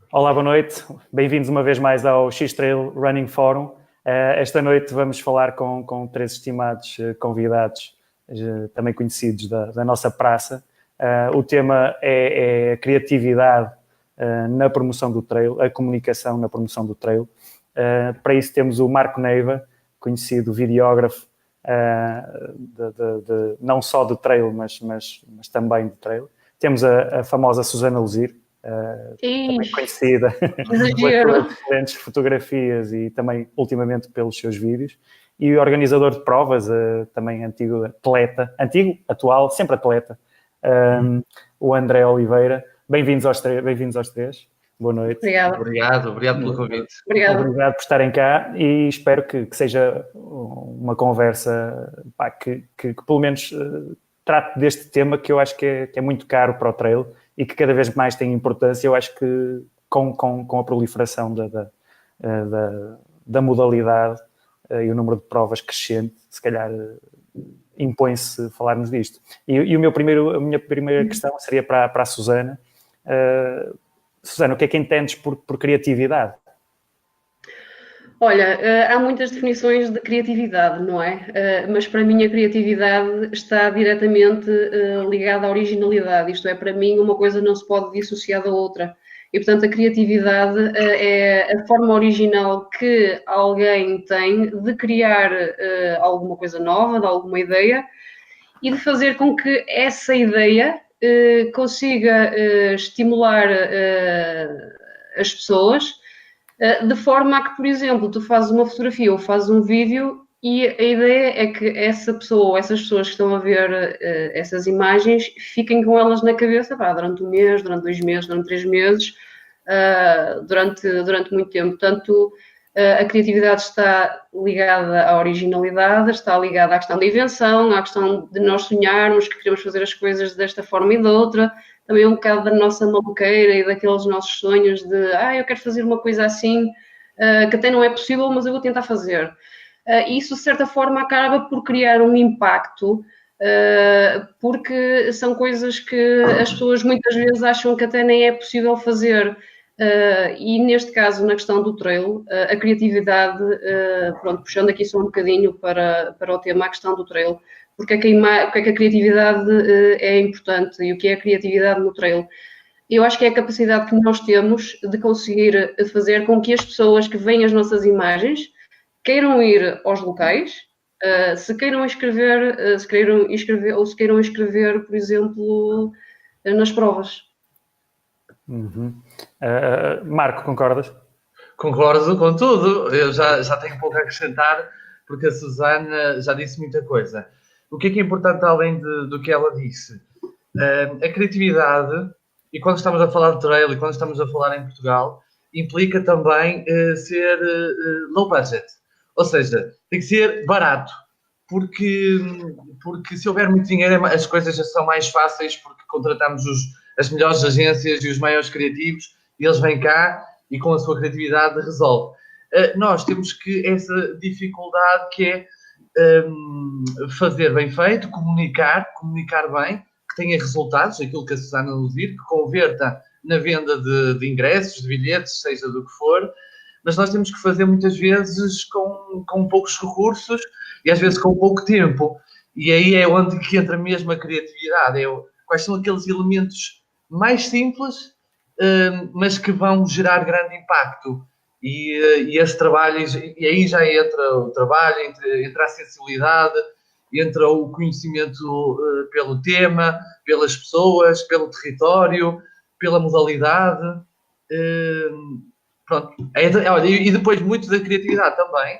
Olá, boa noite. Bem-vindos uma vez mais ao X-Trail Running Forum. Esta noite vamos falar com três estimados convidados, também conhecidos da nossa praça. O tema é a criatividade na promoção do trail, a comunicação na promoção do trail. Para isso temos o Marco Neiva, conhecido videógrafo, não só do trail, mas também do trail. Temos a famosa Susana Luzir, também conhecida pelas diferentes fotografias e também ultimamente pelos seus vídeos, e o organizador de provas, também antigo atleta, atual, sempre atleta, o André Oliveira. Bem-vindos aos três. Boa noite. Obrigado pelo convite. Obrigado por estarem cá e espero que seja uma conversa que pelo menos trate deste tema que eu acho que é muito caro para o trail e que cada vez mais tem importância. Eu acho que com a proliferação da modalidade e o número de provas crescente, se calhar impõe-se falarmos disto. E a minha primeira questão seria para a Susana. Susana, o que é que entendes por criatividade? Olha, há muitas definições de criatividade, não é? Mas para mim a criatividade está diretamente ligada à originalidade. Isto é, para mim, uma coisa não se pode dissociar da outra. E, portanto, a criatividade é a forma original que alguém tem de criar alguma coisa nova, de alguma ideia, e de fazer com que essa ideia consiga estimular as pessoas de forma a que, por exemplo, tu fazes uma fotografia ou fazes um vídeo e a ideia é que essa pessoa ou essas pessoas que estão a ver essas imagens fiquem com elas na cabeça durante um mês, durante 2 meses, durante 3 meses, durante muito tempo. Portanto, a criatividade está ligada à originalidade, está ligada à questão da invenção, à questão de nós sonharmos que queremos fazer as coisas desta forma e da outra, também um bocado da nossa maluqueira e daqueles nossos sonhos de eu quero fazer uma coisa assim, que até não é possível, mas eu vou tentar fazer. Isso, de certa forma, acaba por criar um impacto, porque são coisas que as pessoas muitas vezes acham que até nem é possível fazer. E neste caso, na questão do trail, a criatividade, puxando aqui só um bocadinho para o tema, a questão do trail, porque é que a criatividade é importante e o que é a criatividade no trail? Eu acho que é a capacidade que nós temos de conseguir fazer com que as pessoas que veem as nossas imagens queiram ir aos locais, se queiram escrever, ou se queiram escrever, por exemplo, nas provas. Marco, concordas? Concordo com tudo. Eu já tenho pouco a acrescentar, porque a Susana já disse muita coisa. O que é importante além do que ela disse? A criatividade, e quando estamos a falar de trail e quando estamos a falar em Portugal, implica também ser low budget. Ou seja, tem que ser barato. Porque se houver muito dinheiro, as coisas já são mais fáceis, porque contratamos as melhores agências e os maiores criativos, e eles vêm cá e com a sua criatividade resolve. Nós temos essa dificuldade que é fazer bem feito, comunicar bem, que tenha resultados, aquilo que a Susana nos diz, que converta na venda de ingressos, de bilhetes, seja do que for, mas nós temos que fazer muitas vezes com poucos recursos e às vezes com pouco tempo. E aí é onde que entra mesmo a criatividade. Quais são aqueles elementos mais simples, mas que vão gerar grande impacto. E esse trabalho, e aí já entra o trabalho, entra a sensibilidade, entra o conhecimento pelo tema, pelas pessoas, pelo território, pela modalidade. Pronto. Olha, e depois muito da criatividade também,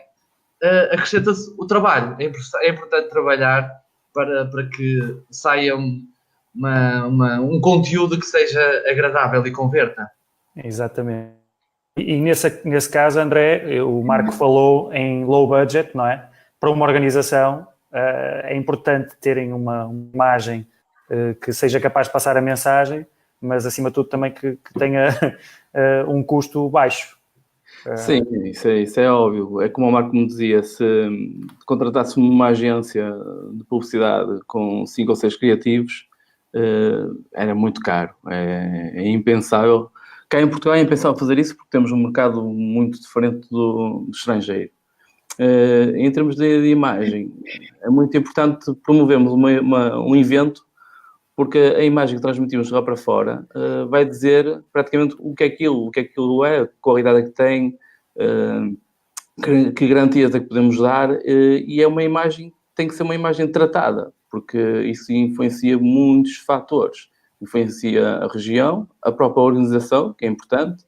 acrescenta-se o trabalho. É importante trabalhar para que saia um conteúdo que seja agradável e converta. Exatamente. E nesse caso, André, o Marco falou em low budget, não é? Para uma organização é importante terem uma imagem que seja capaz de passar a mensagem, mas acima de tudo também que tenha um custo baixo. Sim, isso é óbvio. É como o Marco me dizia, se contratasse uma agência de publicidade com 5 ou 6 criativos, era muito caro. É impensável Cá em Portugal é impensável fazer isso porque temos um mercado muito diferente do estrangeiro. Em termos de imagem, é muito importante promovermos um evento, porque a imagem que transmitimos lá para fora vai dizer praticamente o que aquilo é, a qualidade que tem, que garantias é que podemos dar, e é uma imagem, tem que ser uma imagem tratada, porque isso influencia muitos fatores. Influencia a região, a própria organização, que é importante,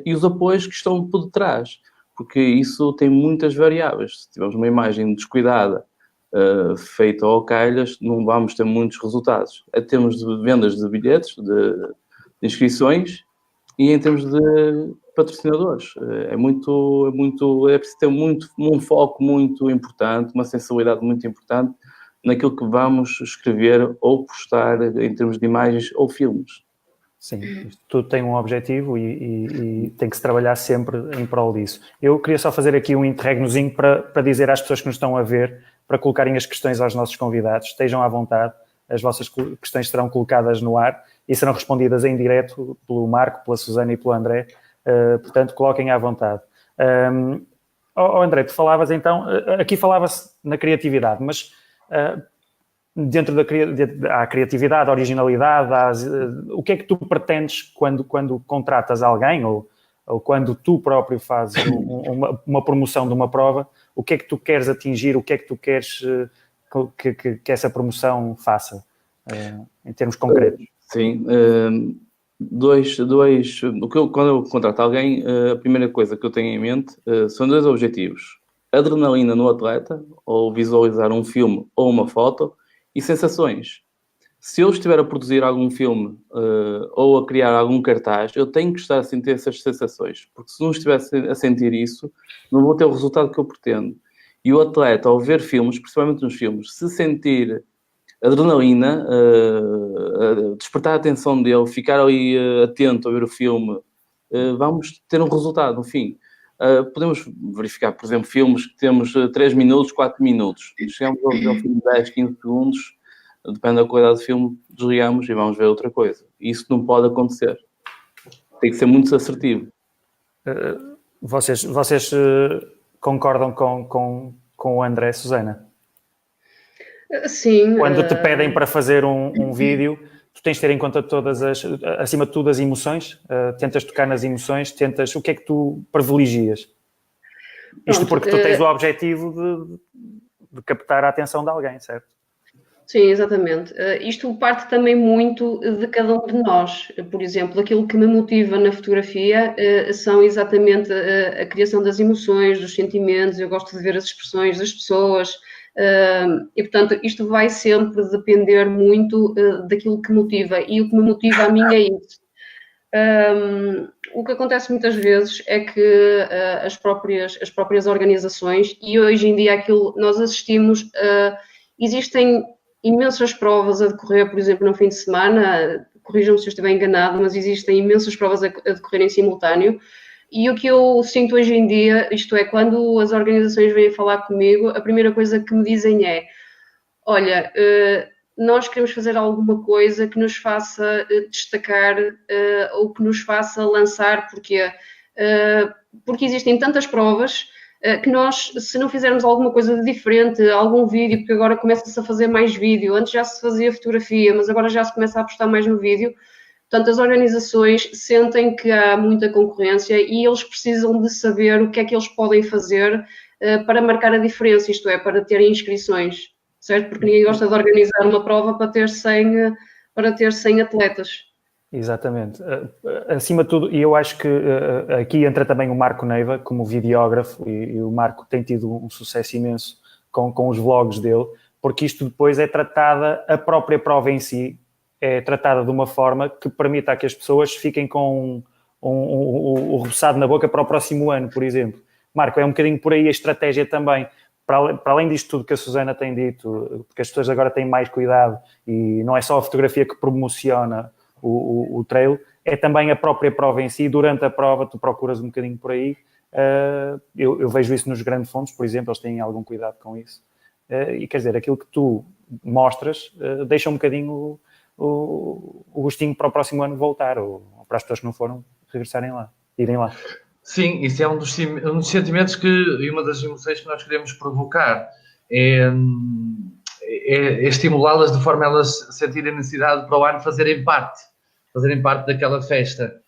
e os apoios que estão por detrás, porque isso tem muitas variáveis. Se tivermos uma imagem descuidada, feita ao calhas, não vamos ter muitos resultados. Em termos de vendas de bilhetes, de inscrições e em termos de patrocinadores. É preciso ter um foco muito importante, uma sensibilidade muito importante naquilo que vamos escrever ou postar em termos de imagens ou filmes. Sim, isto tudo tem um objetivo e tem que se trabalhar sempre em prol disso. Eu queria só fazer aqui um interregnozinho para dizer às pessoas que nos estão a ver, para colocarem as questões aos nossos convidados. Estejam à vontade, as vossas questões serão colocadas no ar e serão respondidas em direto pelo Marco, pela Susana e pelo André. Portanto, coloquem à vontade. André, tu falavas então, aqui falava-se na criatividade, mas dentro da criatividade, a originalidade, o que é que tu pretendes quando contratas alguém ou quando tu próprio fazes uma promoção de uma prova, o que é que tu queres atingir, o que é que tu queres que essa promoção faça, em termos concretos? Sim, quando eu contrato alguém, a primeira coisa que eu tenho em mente são 2 objetivos: adrenalina no atleta, ou visualizar um filme ou uma foto, e sensações. Se eu estiver a produzir algum filme ou a criar algum cartaz, eu tenho que estar a sentir essas sensações, porque se não estiver a sentir isso, não vou ter o resultado que eu pretendo. E o atleta, ao ver filmes, principalmente nos filmes, se sentir adrenalina, despertar a atenção dele, ficar ali atento a ver o filme, vamos ter um resultado, no fim. Podemos verificar, por exemplo, filmes que temos 3 minutos, 4 minutos. Chegamos ao filme de 10, 15 segundos, depende da qualidade do filme, desligamos e vamos ver outra coisa. Isso não pode acontecer. Tem que ser muito assertivo. Vocês concordam com o André, Susana? Sim. Quando te pedem para fazer um vídeo, tu tens de ter em conta acima de tudo, as emoções? Tentas tocar nas emoções? O que é que tu privilegias? Isto porque tu tens o objetivo de captar a atenção de alguém, certo? Sim, exatamente. Isto parte também muito de cada um de nós. Por exemplo, aquilo que me motiva na fotografia são exatamente a criação das emoções, dos sentimentos. Eu gosto de ver as expressões das pessoas. E, portanto, isto vai sempre depender muito daquilo que motiva. E o que me motiva a mim é isso. O que acontece muitas vezes é que as próprias organizações, e hoje em dia nós assistimos, existem imensas provas a decorrer, por exemplo, no fim de semana, corrijam-me se eu estiver enganado, mas existem imensas provas a decorrer em simultâneo. E o que eu sinto hoje em dia, isto é, quando as organizações vêm falar comigo, a primeira coisa que me dizem é: olha, nós queremos fazer alguma coisa que nos faça destacar ou que nos faça lançar, porque existem tantas provas que nós, se não fizermos alguma coisa de diferente, algum vídeo, porque agora começa-se a fazer mais vídeo, antes já se fazia fotografia, mas agora já se começa a apostar mais no vídeo. Portanto, as organizações sentem que há muita concorrência e eles precisam de saber o que é que eles podem fazer para marcar a diferença, isto é, para terem inscrições, certo? Porque ninguém gosta de organizar uma prova para ter 100 atletas. Exatamente. Acima de tudo, e eu acho que aqui entra também o Marco Neiva como videógrafo, e o Marco tem tido um sucesso imenso com os vlogs dele, porque isto depois é tratada, a própria prova em si, é tratada de uma forma que permita que as pessoas fiquem com o roçado na boca para o próximo ano, por exemplo. Marco, é um bocadinho por aí a estratégia também. Para além disto tudo que a Susana tem dito, porque as pessoas agora têm mais cuidado e não é só a fotografia que promociona o trail, é também a própria prova em si. Durante a prova tu procuras um bocadinho por aí. Eu vejo isso nos grandes fontes, por exemplo, eles têm algum cuidado com isso. E quer dizer, aquilo que tu mostras deixa um bocadinho o gostinho para o próximo ano voltar, ou para as pessoas que não foram regressarem lá, irem lá. Sim, isso é um dos sentimentos e uma das emoções que nós queremos provocar é estimulá-las de forma a elas sentirem necessidade para o ano fazerem parte daquela festa.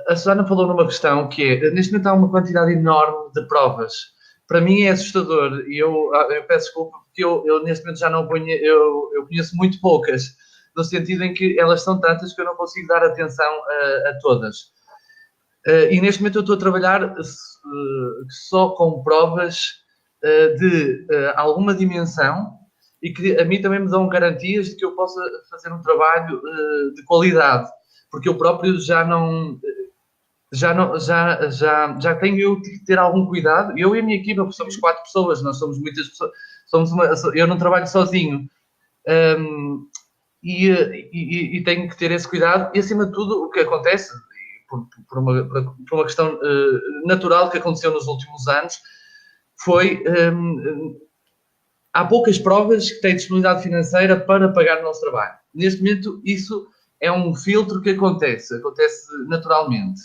A Susana falou numa questão que é, neste momento há uma quantidade enorme de provas. Para mim é assustador e eu peço desculpa porque eu neste momento já não conheço, eu conheço muito poucas, no sentido em que elas são tantas que eu não consigo dar atenção a todas. E neste momento eu estou a trabalhar só com provas de alguma dimensão e que a mim também me dão garantias de que eu possa fazer um trabalho de qualidade, porque eu próprio já tenho eu de ter algum cuidado. Eu e a minha equipa, porque somos 4 pessoas, nós somos muitas pessoas, eu não trabalho sozinho. E tenho que ter esse cuidado e, acima de tudo, o que acontece, por uma questão natural que aconteceu nos últimos anos, foi há poucas provas que têm disponibilidade financeira para pagar o nosso trabalho. Neste momento, isso é um filtro que acontece naturalmente.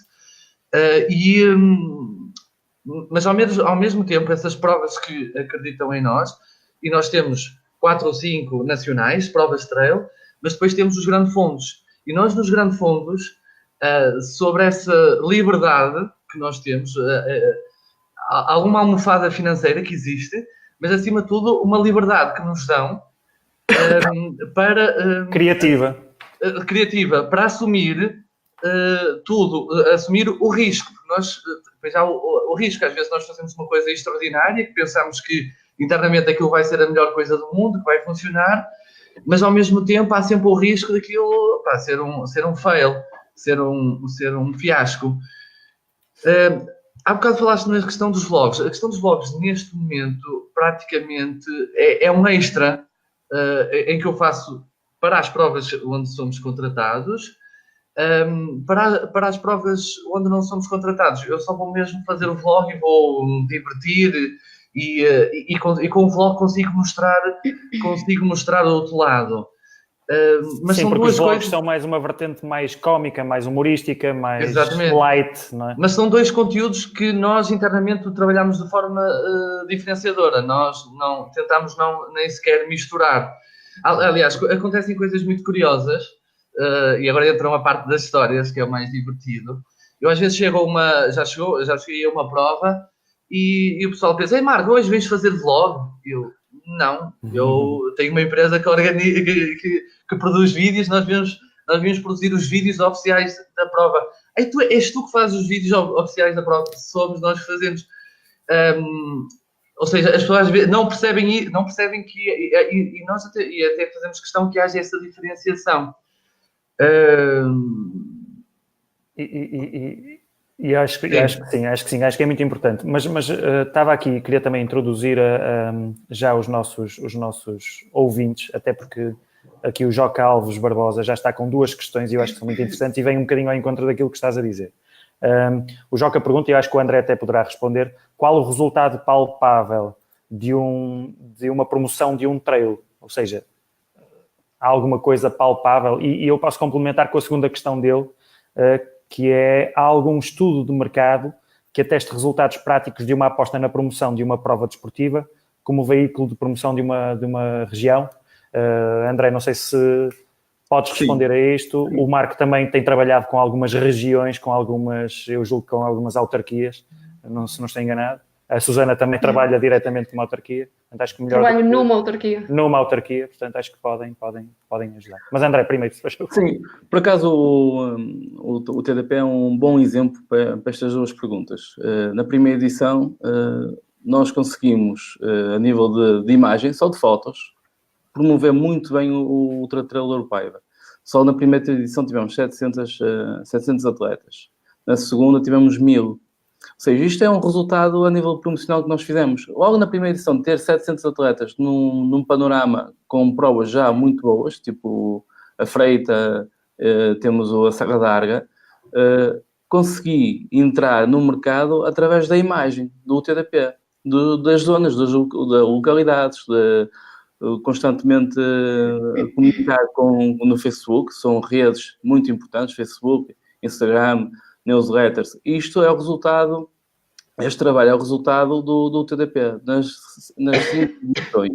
Mas ao mesmo tempo, essas provas que acreditam em nós, e nós temos 4 ou 5 nacionais, provas trail, mas depois temos os grandes fundos. E nós, nos grandes fundos, sobre essa liberdade que nós temos, há uma almofada financeira que existe, mas, acima de tudo, uma liberdade que nos dão para... Criativa, para assumir tudo, assumir o risco. Nós, depois há o risco, às vezes nós fazemos uma coisa extraordinária, que pensamos que internamente aquilo vai ser a melhor coisa do mundo, que vai funcionar, mas ao mesmo tempo há sempre o risco daquilo ser um fail, ser um fiasco. Há bocado falaste na questão dos vlogs. A questão dos vlogs, neste momento, praticamente é um extra em que eu faço para as provas onde somos contratados, para as provas onde não somos contratados. Eu só vou mesmo fazer o vlog e vou me divertir e com o vlog consigo mostrar o outro lado. Mas sim, são porque duas os vlogs coisas... são mais uma vertente mais cómica, mais humorística, mais Exatamente. light, não é? Mas são dois conteúdos que nós internamente trabalhamos de forma diferenciadora. Nós tentamos nem sequer misturar. Aliás, acontecem coisas muito curiosas, e agora entra uma parte das histórias que é o mais divertido. Eu às vezes já cheguei a uma prova e o pessoal pensa: ei Marco, hoje vens fazer vlog? Não, eu tenho uma empresa que produz vídeos, nós vimos produzir os vídeos oficiais da prova. És tu que fazes os vídeos oficiais da prova? Somos nós que fazemos. Ou seja, as pessoas não percebem que... E nós até fazemos questão que haja essa diferenciação. E acho que sim, acho que é muito importante. Mas estava aqui, queria também introduzir já os nossos ouvintes, até porque aqui o Joca Alves Barbosa já está com 2 questões e eu acho que são muito interessantes e vem um bocadinho ao encontro daquilo que estás a dizer. O Joca pergunta, e eu acho que o André até poderá responder, qual o resultado palpável de uma promoção de um trail? Ou seja, há alguma coisa palpável? E eu posso complementar com a segunda questão dele, que é, há algum estudo de mercado que ateste resultados práticos de uma aposta na promoção de uma prova desportiva como veículo de promoção de uma região? André, não sei se podes responder a isto. O Marco também tem trabalhado com algumas regiões, eu julgo com algumas autarquias, se não estou enganado. A Susana também trabalha diretamente com uma autarquia. Portanto, acho que trabalho numa autarquia. Numa autarquia, portanto, acho que podem ajudar. Mas, André, primeiro, se faz favor. Sim, por acaso o TDP é um bom exemplo para estas 2 perguntas. Na primeira edição, nós conseguimos, a nível de imagem, só de fotos, promover muito bem o Ultra Trail Douro Paiva. Só na primeira edição tivemos 700 atletas. Na segunda tivemos 1000. Ou seja, isto é um resultado a nível promocional que nós fizemos. Logo na primeira edição, ter 700 atletas num panorama com provas já muito boas, tipo a Freita, temos a Serra da Arga, consegui entrar no mercado através da imagem do UTDP, das zonas, das localidades, constantemente a comunicar no Facebook, são redes muito importantes, Facebook, Instagram, newsletters. Isto é o resultado, este trabalho é o resultado do TDP, nas inscrições.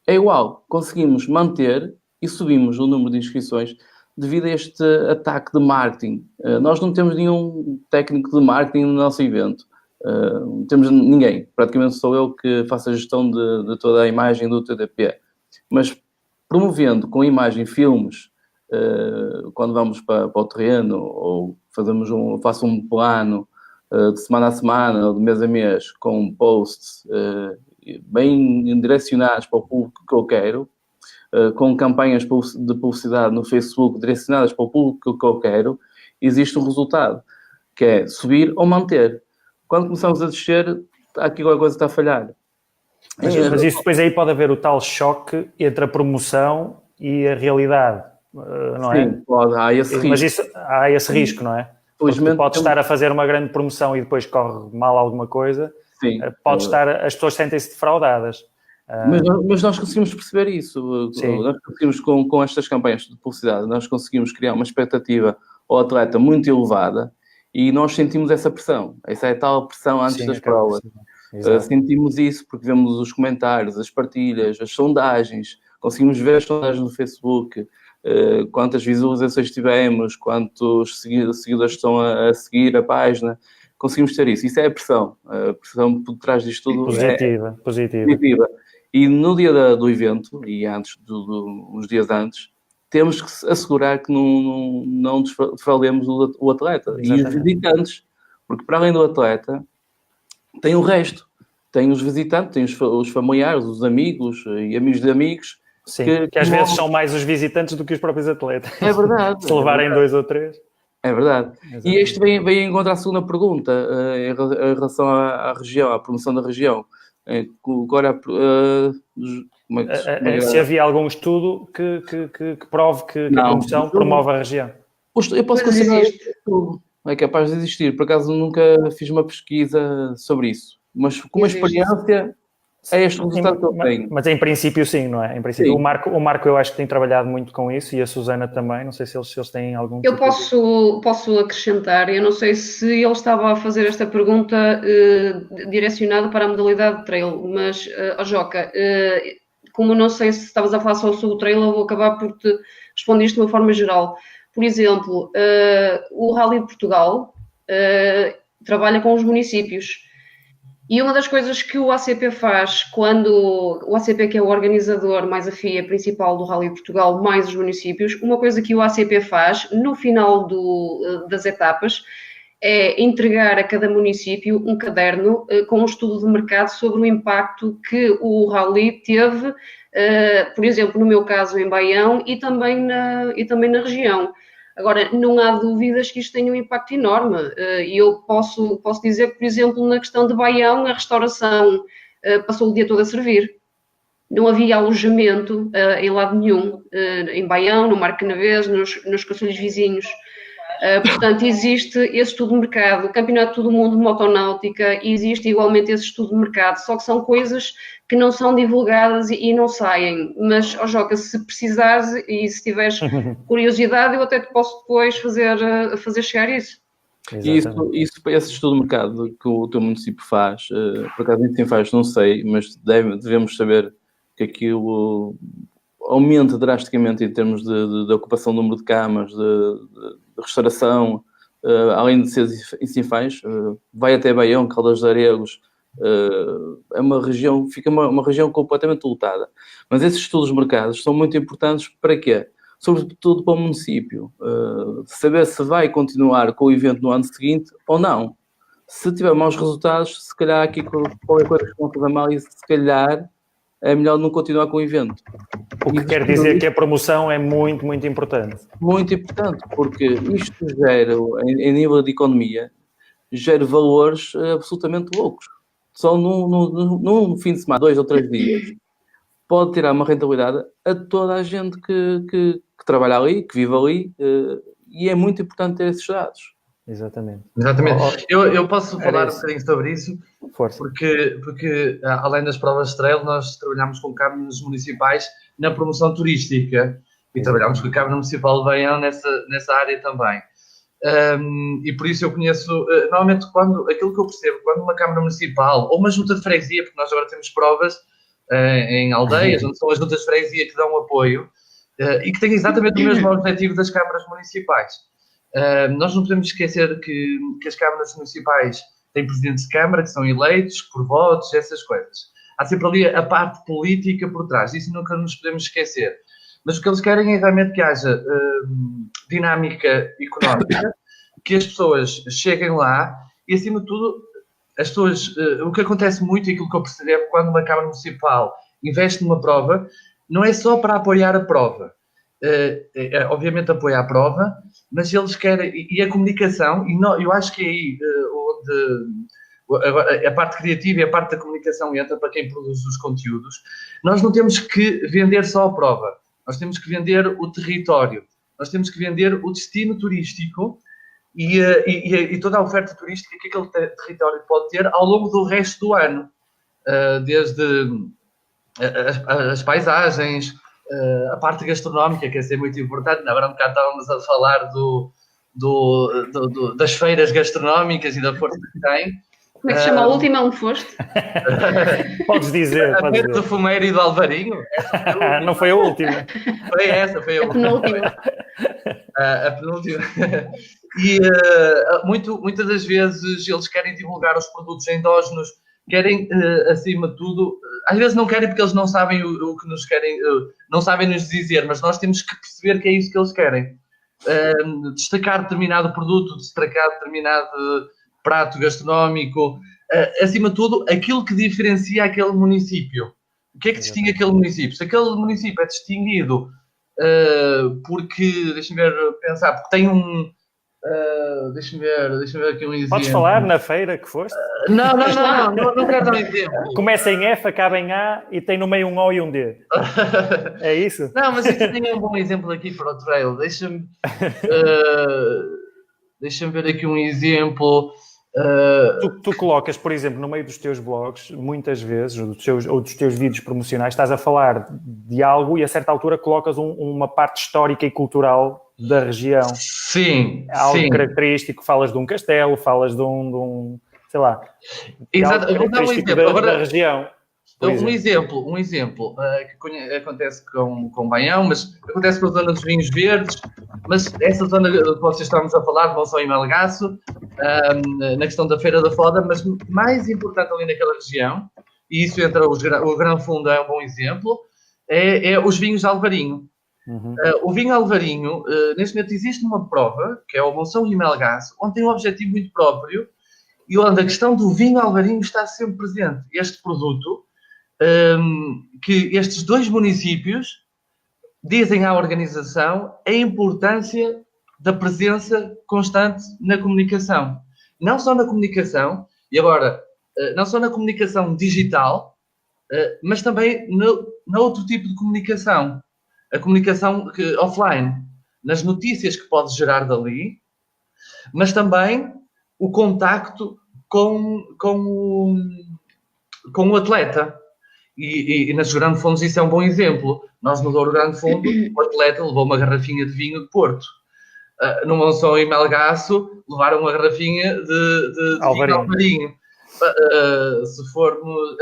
É igual, conseguimos manter e subimos o número de inscrições devido a este ataque de marketing. Nós não temos nenhum técnico de marketing no nosso evento. Não temos ninguém. Praticamente sou eu que faço a gestão de toda a imagem do TDP. Mas promovendo com imagem filmes, quando vamos para o terreno, ou faço um plano de semana a semana, ou de mês a mês, com posts bem direcionados para o público que eu quero, com campanhas de publicidade no Facebook direcionadas para o público que eu quero, existe um resultado, que é subir ou manter. Quando começamos a descer, aqui alguma coisa está a falhar. Mas isso depois aí pode haver o tal choque entre a promoção e a realidade, não é? Sim, pode. Há esse risco. Mas há esse risco, não é? Felizmente, pode estar a fazer uma grande promoção e depois corre mal alguma coisa. Sim. As pessoas sentem-se defraudadas. Mas nós conseguimos perceber isso. Sim. Nós conseguimos, com estas campanhas de publicidade, nós conseguimos criar uma expectativa ao atleta muito elevada e nós sentimos essa pressão. Essa é a tal pressão antes das provas. Sentimos isso porque vemos os comentários, as partilhas, as sondagens, conseguimos ver as sondagens no Facebook, quantas visualizações tivemos, quantos seguidores estão a seguir a página. Conseguimos ter isso. Isso é a pressão. A pressão por trás disto tudo positiva. E no dia do evento, e antes, uns dias antes, temos que assegurar que não defraudemos o atleta. Exatamente. E os visitantes, porque para além do atleta, tem o resto. Tem os visitantes, tem os familiares, os amigos e amigos de amigos. Sim, que às vezes são mais os visitantes do que os próprios atletas. É verdade. Se levarem 2 ou 3. É verdade. Exatamente. E este vem encontrar a segunda pergunta, em relação à região, à promoção da região. Agora, se havia algum estudo que prove que a promoção promove a região? Eu posso considerar isto. É capaz de existir. Por acaso nunca fiz uma pesquisa sobre isso. Mas com uma experiência, é este o resultado que eu tenho. Mas em princípio sim, não é? Em princípio, o Marco eu acho que tem trabalhado muito com isso e a Susana também. Não sei se eles têm algum... Eu posso acrescentar. Eu não sei se ele estava a fazer esta pergunta direcionada para a modalidade de trail, mas, Joca, como não sei se estavas a falar só sobre o trail, eu vou acabar por te responder isto de uma forma geral. Por exemplo, o Rally de Portugal trabalha com os municípios. E uma das coisas que o ACP faz, quando o ACP, que é o organizador mais a FIA principal do Rally de Portugal, mais os municípios, uma coisa que o ACP faz no final das etapas é entregar a cada município um caderno com um estudo de mercado sobre o impacto que o Rally teve, por exemplo, no meu caso em Baião e também na região. Agora, não há dúvidas que isto tem um impacto enorme. E eu posso dizer que, por exemplo, na questão de Baião, a restauração passou o dia todo a servir. Não havia alojamento em lado nenhum, em Baião, no Marco Canaveses, nos concelhos vizinhos. Portanto, existe esse estudo de mercado. O Campeonato do Mundo de Motonáutica, existe igualmente esse estudo de mercado, só que são coisas que não são divulgadas e não saem. Mas, Joca, se precisares e se tiveres curiosidade, eu até te posso depois fazer chegar isso. E esse estudo de mercado que o teu município faz, por acaso nem faz, não sei, mas devemos saber que aquilo aumenta drasticamente em termos de ocupação do número de camas, de restauração, além de ser Sinfãs, vai até Baião, Caldas de Aregos, é uma região, fica uma região completamente lotada. Mas esses estudos de mercados são muito importantes para quê? Sobretudo para o município, saber se vai continuar com o evento no ano seguinte ou não. Se tiver maus resultados, se calhar aqui qualquer coisa que estão a fazer mal e se calhar é melhor não continuar com o evento. O que quer dizer que a promoção é muito, muito importante. Muito importante, porque isto gera, em nível de economia, gera valores absolutamente loucos. Só num fim de semana, 2 ou 3 dias, pode tirar uma rentabilidade a toda a gente que trabalha ali, que vive ali, e é muito importante ter esses dados. Exatamente. Eu posso falar um bocadinho sobre isso, Força. porque além das provas estrela, nós trabalhamos com câmaras municipais na promoção turística e trabalhamos com a Câmara Municipal de Baião nessa área também. E por isso eu conheço, normalmente aquilo que eu percebo, quando uma Câmara Municipal ou uma junta de freguesia, porque nós agora temos provas em aldeias, onde são as juntas de freguesia que dão apoio e que têm exatamente o mesmo objetivo das câmaras municipais. Nós não podemos esquecer que as câmaras municipais têm presidentes de câmara que são eleitos por votos, essas coisas. Há sempre ali a parte política por trás, isso nunca nos podemos esquecer. Mas o que eles querem é realmente que haja dinâmica económica, que as pessoas cheguem lá e, acima de tudo, as pessoas, o que acontece muito, e aquilo que eu percebo, quando uma Câmara Municipal investe numa prova, não é só para apoiar a prova. Obviamente apoia a prova, mas eles querem, e a comunicação, e não, eu acho que é aí onde a parte criativa e a parte da comunicação entra para quem produz os conteúdos. Nós não temos que vender só a prova, nós temos que vender o território, nós temos que vender o destino turístico e toda a oferta turística que aquele território pode ter ao longo do resto do ano, desde as paisagens, a parte gastronómica, que é muito importante. Agora um bocado estávamos a falar das feiras gastronómicas e da força que tem. Como é que se chama a última onde foste? Podes dizer. A Feira do Fumeiro e do Alvarinho. Não foi a última. Foi essa, foi a última. A penúltima. E muitas das vezes eles querem divulgar os produtos endógenos, querem, acima de tudo, às vezes não querem porque eles não sabem o que nos querem, não sabem nos dizer, mas nós temos que perceber que é isso que eles querem. Destacar determinado produto, destacar determinado prato gastronómico, acima de tudo, aquilo que diferencia aquele município. O que é que distingue aquele município? Se aquele município é distinguido porque, deixa-me ver, pensar, porque tem um... deixa-me ver aqui um exemplo. Podes falar na feira que foste? Não quero dar um exemplo. Começa em F, acaba em A e tem no meio um O e um D. É isso? Não, mas isso tem um bom exemplo aqui para o trail. Deixa-me ver aqui um exemplo. Tu colocas, por exemplo, no meio dos teus blogs, muitas vezes, ou dos teus vídeos promocionais, estás a falar de algo e a certa altura colocas uma parte histórica e cultural da região. Sim. Algo característico, falas de um castelo, falas de um sei lá. Exato, eu vou dar um exemplo. Da região. Um exemplo que acontece com Baião, mas acontece com a zona dos vinhos verdes, mas essa zona que vocês estamos a falar, de Monção e Melgaço, na questão da Feira da Foda, mas mais importante ali naquela região, e isso entra o Grão Fundo é um bom exemplo, é os vinhos de Alvarinho. Uhum. O vinho Alvarinho, neste momento existe uma prova, que é o Monção e Melgaço, onde tem um objetivo muito próprio, e onde a questão do vinho Alvarinho está sempre presente. Este produto, que estes dois municípios dizem à organização a importância da presença constante na comunicação. Não só na comunicação, e agora, não só na comunicação digital, mas também no outro tipo de comunicação. A comunicação offline, nas notícias que pode gerar dali, mas também o contacto com o atleta. E nas Grande Fundos isso é um bom exemplo. Nós no Douro Grande Fundo, o atleta levou uma garrafinha de vinho de Porto. No Monção e Melgaço, levaram uma garrafinha de vinho Alvarinho. Se formos...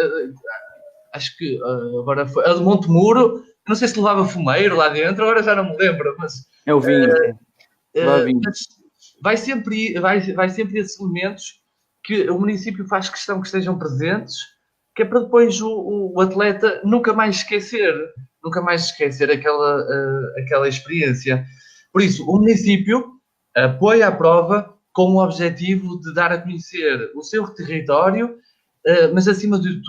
acho que agora foi... A de Montemuro, não sei se levava fumeiro lá dentro, agora já não me lembro, mas... É o vinho. Mas vai sempre esses elementos que o município faz questão que estejam presentes, que é para depois o atleta nunca mais esquecer aquela experiência. Por isso, o município apoia a prova com o objetivo de dar a conhecer o seu território, mas acima de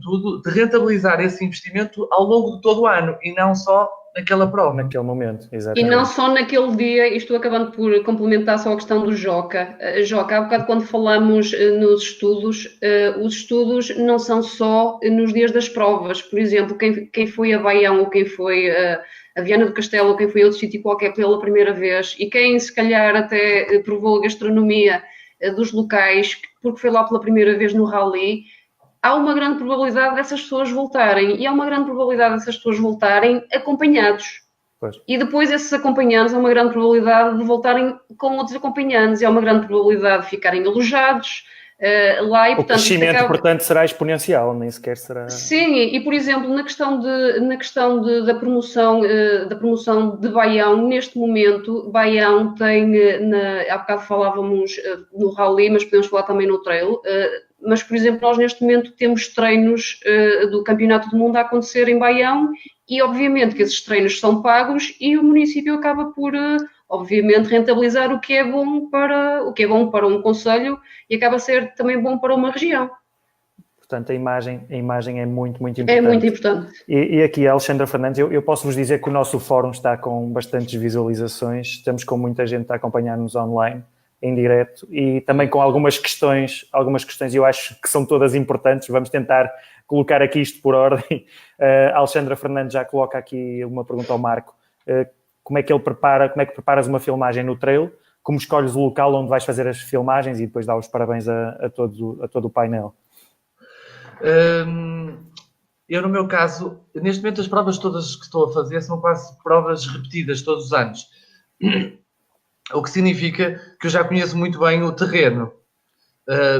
tudo, de rentabilizar esse investimento ao longo de todo o ano e não só naquela prova. Naquele momento, exatamente. E não só naquele dia, e estou acabando por complementar só a questão do Joca. Joca, há bocado quando falamos nos estudos, os estudos não são só nos dias das provas. Por exemplo, quem foi a Baião ou quem foi a Viana do Castelo, ou quem foi a outro sítio qualquer pela primeira vez, e quem se calhar até provou a gastronomia dos locais, porque foi lá pela primeira vez no rally, há uma grande probabilidade dessas pessoas voltarem, e há uma grande probabilidade dessas pessoas voltarem acompanhados. Pois. E depois esses acompanhantes há uma grande probabilidade de voltarem com outros acompanhantes, e há uma grande probabilidade de ficarem alojados lá. E, portanto, o crescimento, portanto, será exponencial, nem sequer será... Sim, e por exemplo, na questão da promoção de Baião, neste momento, Baião tem, há bocado falávamos no rally, mas podemos falar também no trail, mas, por exemplo, nós neste momento temos treinos do Campeonato do Mundo a acontecer em Baião, e obviamente que esses treinos são pagos e o município acaba por, obviamente, rentabilizar o que é bom para um concelho e acaba a ser também bom para uma região. Portanto, a imagem é muito, muito importante. É muito importante. E aqui, Alexandra Fernandes, eu posso vos dizer que o nosso fórum está com bastantes visualizações, estamos com muita gente a acompanhar-nos online, em direto, e também com algumas questões, eu acho que são todas importantes, vamos tentar colocar aqui isto por ordem. A Alexandra Fernandes já coloca aqui uma pergunta ao Marco, como é que preparas uma filmagem no trail, como escolhes o local onde vais fazer as filmagens e depois dá os parabéns a todo o painel. Eu, no meu caso, neste momento as provas todas que estou a fazer são quase provas repetidas todos os anos. O que significa que eu já conheço muito bem o terreno.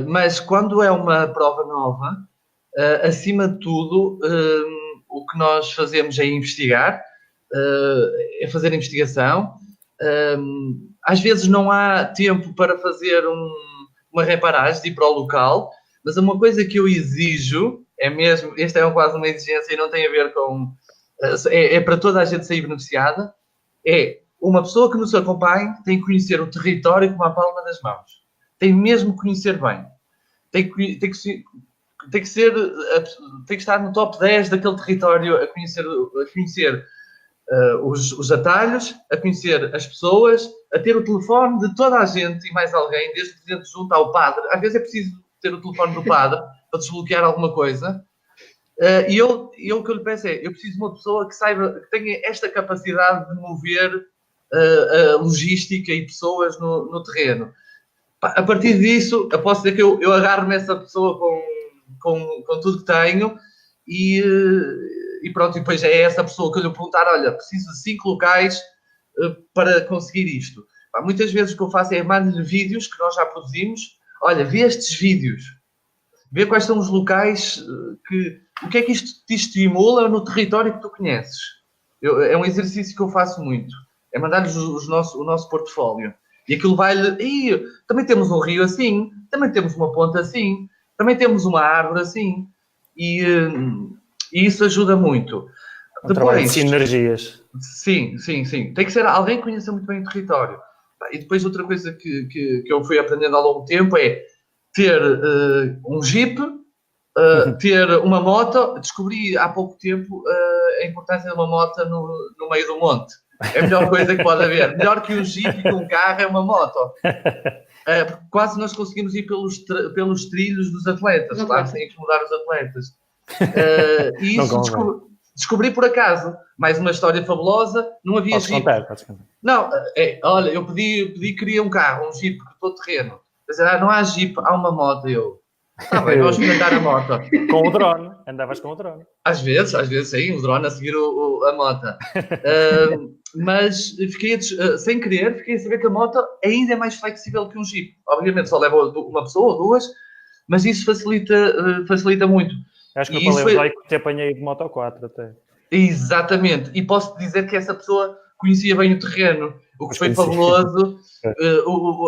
Mas quando é uma prova nova, acima de tudo, o que nós fazemos é investigar, é fazer investigação. Às vezes não há tempo para fazer uma reparagem de ir para o local, mas uma coisa que eu exijo, é mesmo, esta é quase uma exigência e não tem a ver com... É para toda a gente sair beneficiada, é uma pessoa que nos acompanhe tem que conhecer o território como a palma das mãos. Tem mesmo que conhecer bem. Tem que estar no top 10 daquele território a conhecer os atalhos, a conhecer as pessoas, a ter o telefone de toda a gente e mais alguém, desde o presidente junto ao padre. Às vezes é preciso ter o telefone do padre para desbloquear alguma coisa. E o que eu lhe peço é, eu preciso de uma pessoa que saiba, que tenha esta capacidade de mover a logística e pessoas no terreno. A partir disso, eu posso dizer que eu agarro-me essa pessoa com tudo que tenho e pronto, e depois é essa pessoa que eu lhe perguntar, olha, preciso de 5 locais para conseguir isto. Muitas vezes o que eu faço é mando-lhe vídeos que nós já produzimos, olha, vê estes vídeos, vê quais são os locais, o que é que isto te estimula no território que tu conheces. É um exercício que eu faço muito, é mandar-lhes o nosso portfólio. E aquilo vai-lhe... também temos um rio assim, também temos uma ponta assim, também temos uma árvore assim. E isso ajuda muito. Depois, sinergias. Sim. Tem que ser alguém que conheça muito bem o território. E depois outra coisa que eu fui aprendendo ao longo do tempo é ter um jeep, ter uma moto. Descobri há pouco tempo a importância de uma moto no meio do monte. É a melhor coisa que pode haver. Melhor que um jeep e que um carro é uma moto. Quase nós conseguimos ir pelos trilhos dos atletas. Claro que tem que mudar os atletas. E isso descobri por acaso. Mais uma história fabulosa. Não havia jeep. Podes contar. Não, olha, eu pedi queria um carro, um jeep, todo terreno. Dizer, não há jeep, há uma moto. Está bem, vamos experimentar a moto. Com o drone. Andavas com o drone. Às vezes sim, o drone a seguir a moto. Mas fiquei sem querer, fiquei a saber que a moto ainda é mais flexível que um jeep. Obviamente só leva uma pessoa ou duas, mas isso facilita muito. Acho que no Paleozoico te apanhei de moto 4 até. Exatamente. E posso dizer que essa pessoa conhecia bem o terreno. O que foi fabuloso,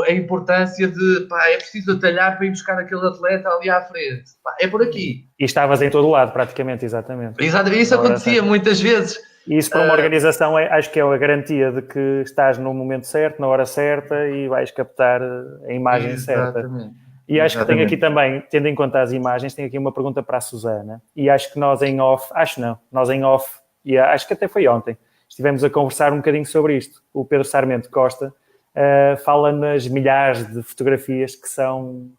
a importância de, é preciso atalhar para ir buscar aquele atleta ali à frente. É por aqui. E estavas em todo lado, praticamente, exatamente. Isso acontecia muitas vezes. E isso para uma organização, acho que é a garantia de que estás no momento certo, na hora certa e vais captar a imagem certa. E acho que tenho aqui também, tendo em conta as imagens, tenho aqui uma pergunta para a Susana. E acho que nós em off, e acho que até foi ontem, estivemos a conversar um bocadinho sobre isto. O Pedro Sarmento Costa fala nas milhares de fotografias que são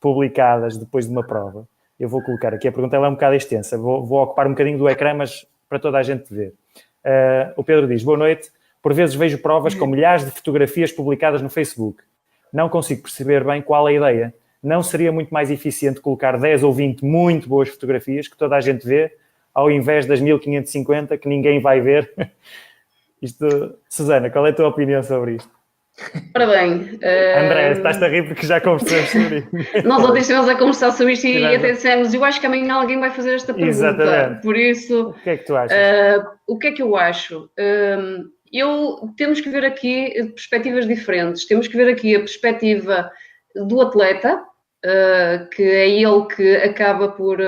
publicadas depois de uma prova. Eu vou colocar aqui, a pergunta ela é um bocado extensa, vou ocupar um bocadinho do ecrã, mas para toda a gente ver. O Pedro diz, boa noite, por vezes vejo provas com milhares de fotografias publicadas no Facebook. Não consigo perceber bem qual a ideia. Não seria muito mais eficiente colocar 10 ou 20 muito boas fotografias que toda a gente vê, ao invés das 1550 que ninguém vai ver? Susana, qual é a tua opinião sobre isto? Ora bem... André, estás-te a rir porque já conversamos sobre isso. Nós ontem estivemos a conversar sobre isto e até dissemos, eu acho que amanhã alguém vai fazer esta pergunta. Exatamente. Por isso... O que é que tu achas? O que é que eu acho? Temos que ver aqui perspectivas diferentes. Temos que ver aqui a perspectiva do atleta, que é ele que acaba por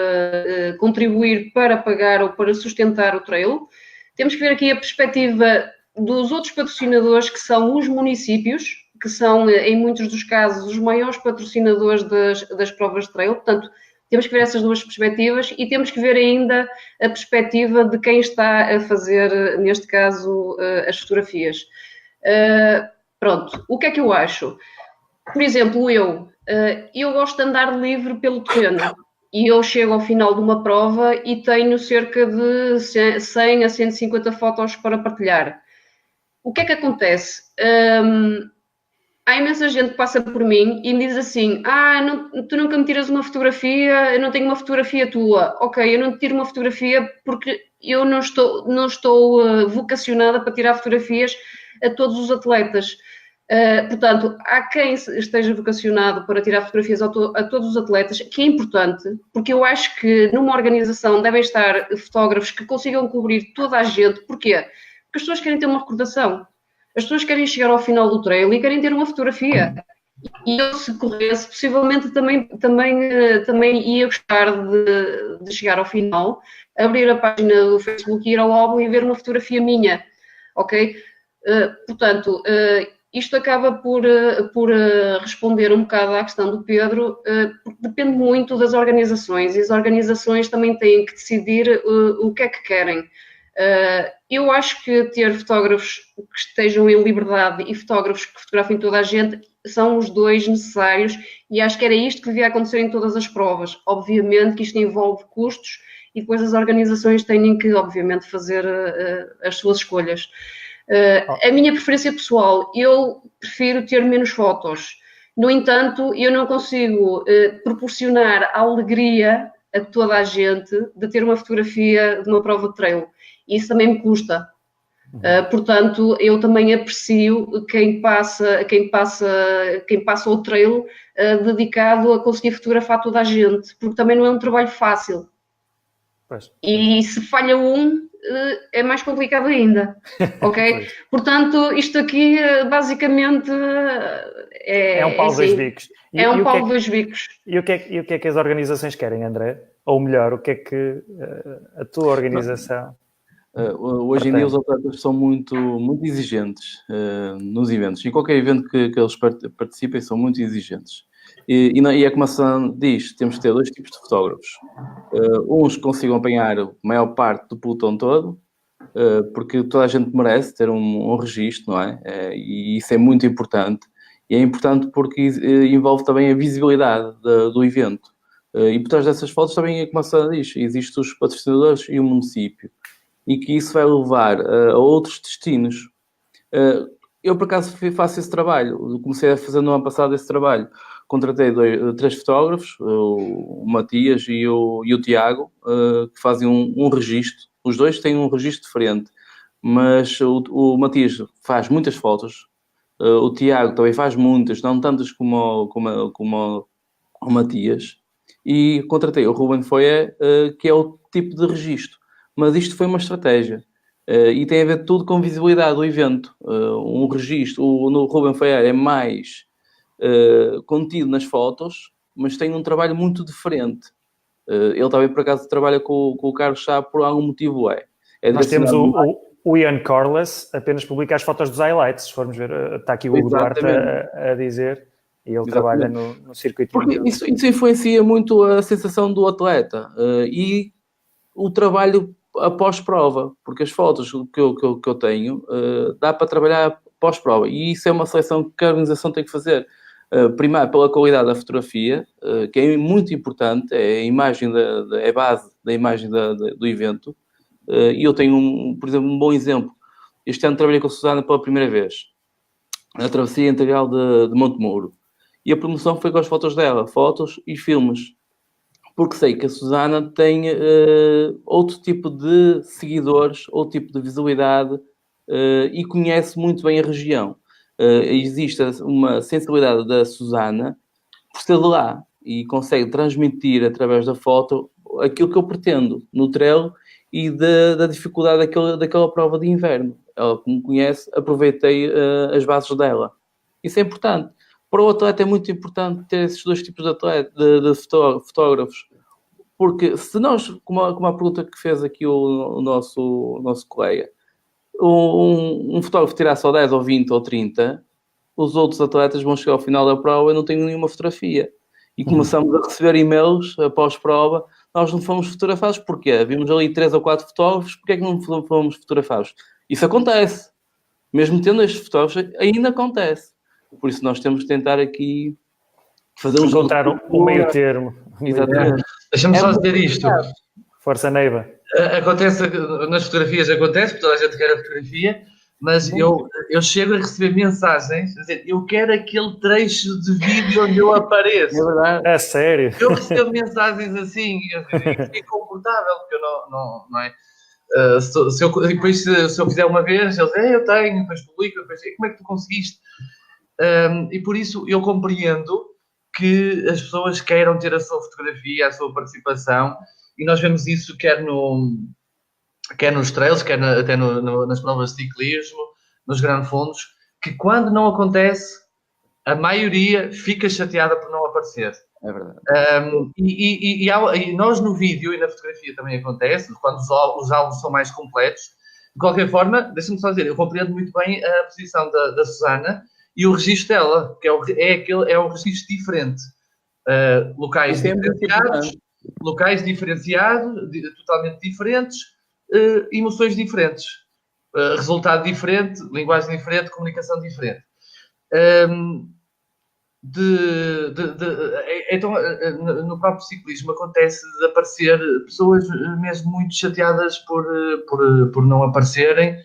contribuir para pagar ou para sustentar o trail. Temos que ver aqui a perspectiva dos outros patrocinadores, que são os municípios, que são, em muitos dos casos, os maiores patrocinadores das provas de trail. Portanto, temos que ver essas duas perspectivas e temos que ver ainda a perspectiva de quem está a fazer, neste caso, as fotografias. Pronto, o que é que eu acho? Por exemplo, eu gosto de andar livre pelo terreno e eu chego ao final de uma prova e tenho cerca de 100 a 150 fotos para partilhar. O que é que acontece? Há imensa gente que passa por mim e me diz assim, tu nunca me tiras uma fotografia, eu não tenho uma fotografia tua. Ok, eu não te tiro uma fotografia porque eu não estou vocacionada para tirar fotografias a todos os atletas. Portanto, há quem esteja vocacionado para tirar fotografias a todos os atletas, que é importante, porque eu acho que numa organização devem estar fotógrafos que consigam cobrir toda a gente. Porquê? Porque as pessoas querem ter uma recordação. As pessoas querem chegar ao final do trail e querem ter uma fotografia. E eu, se corresse, possivelmente também ia gostar de chegar ao final, abrir a página do Facebook, ir ao álbum e ver uma fotografia minha. Ok? Portanto, isto acaba por responder um bocado à questão do Pedro, porque depende muito das organizações e as organizações também têm que decidir o que é que querem. Eu acho que ter fotógrafos que estejam em liberdade e fotógrafos que fotografem toda a gente são os dois necessários e acho que era isto que devia acontecer em todas as provas. Obviamente que isto envolve custos e depois as organizações têm que, obviamente, fazer as suas escolhas. A minha preferência pessoal, eu prefiro ter menos fotos. No entanto, eu não consigo proporcionar a alegria a toda a gente de ter uma fotografia de uma prova de trail. Isso também me custa. Portanto, eu também aprecio quem passa o trail dedicado a conseguir fotografar toda a gente, porque também não é um trabalho fácil. Pois. E se falha é mais complicado ainda, ok? Portanto, isto aqui basicamente é um pau de dois bicos. É um pau de dois bicos. E o que é que as organizações querem, André? Ou melhor, o que é que a tua organização... Hoje em dia os atletas são muito exigentes nos eventos. Em qualquer evento que eles participem, são muito exigentes. E é como a Sam diz, temos que ter dois tipos de fotógrafos. Uns que consigam apanhar a maior parte do pelotão todo, porque toda a gente merece ter um registro, não é? E isso é muito importante. E é importante porque envolve também a visibilidade do evento. E por trás dessas fotos também, como a Sam diz, existem os patrocinadores e o município. E que isso vai levar a outros destinos. Eu, por acaso, faço esse trabalho. Comecei a fazer no ano passado esse trabalho. Contratei 3 fotógrafos, o Matias e o Tiago, que fazem um registro. Os dois têm um registro diferente, mas o Matias faz muitas fotos, o Tiago também faz muitas, não tantas como o Matias. E contratei o Ruben Foyer, que é o tipo de registro. Mas isto foi uma estratégia. E tem a ver tudo com visibilidade do evento. Um registro, no Ruben Foyer é mais contido nas fotos, mas tem um trabalho muito diferente. Ele também, por acaso, trabalha com o Carlos Chá por algum motivo. Nós temos o Ian Corliss, apenas publica as fotos dos highlights, se formos ver. Está aqui o Hugo Duarte a dizer, e ele trabalha no circuito. Porque isso influencia muito a sensação do atleta e o trabalho após prova, porque as fotos que eu tenho dá para trabalhar pós-prova, e isso é uma seleção que a organização tem que fazer. Primeiro pela qualidade da fotografia, que é muito importante, é a imagem é base da imagem do evento, e eu tenho, por exemplo, um bom exemplo. Este ano trabalhei com a Susana pela primeira vez, na travessia integral de Montemuro. E a promoção foi com as fotos dela, fotos e filmes. Porque sei que a Susana tem outro tipo de seguidores, outro tipo de visibilidade e conhece muito bem a região. Existe uma sensibilidade da Susana por ser de lá e consegue transmitir através da foto aquilo que eu pretendo no trail e da dificuldade daquela prova de inverno. Ela, como conhece, aproveitei as bases dela. Isso é importante. Para o atleta é muito importante ter esses dois tipos de fotógrafos. Porque se nós, como a pergunta que fez aqui o nosso colega, um fotógrafo tirar só 10 ou 20 ou 30, os outros atletas vão chegar ao final da prova e não têm nenhuma fotografia. E começamos a receber e-mails após prova, nós não fomos fotografados. Porquê? Vimos ali 3 ou 4 fotógrafos, porquê é que não fomos fotografados? Isso acontece. Mesmo tendo estes fotógrafos, ainda acontece. Por isso nós temos que tentar aqui fazer encontrar um meio termo. Exatamente. Deixa-me só dizer isto. Força, Neiva. Acontece, nas fotografias acontece, porque toda a gente quer a fotografia, mas eu chego a receber mensagens a dizer, eu quero aquele trecho de vídeo onde eu apareço. É verdade. É sério. Eu recebo mensagens assim, e fiquei confortável, porque eu não é? Se eu fizer uma vez, eles dizem, eu tenho, depois publico, depois, como é que tu conseguiste? E por isso eu compreendo que as pessoas queiram ter a sua fotografia, a sua participação, e nós vemos isso quer nos trails, quer até nas provas de ciclismo, nos grandes fundos, que quando não acontece, a maioria fica chateada por não aparecer. É verdade. E nós no vídeo e na fotografia também acontece, quando os álbuns são mais completos. De qualquer forma, deixa-me só dizer, eu compreendo muito bem a posição da Susana e o registro dela, que é um registro diferente. Locais diferenciados, totalmente diferentes, emoções diferentes, resultado diferente, linguagem diferente, comunicação diferente. Então, no próprio ciclismo acontece de aparecer pessoas mesmo muito chateadas por não aparecerem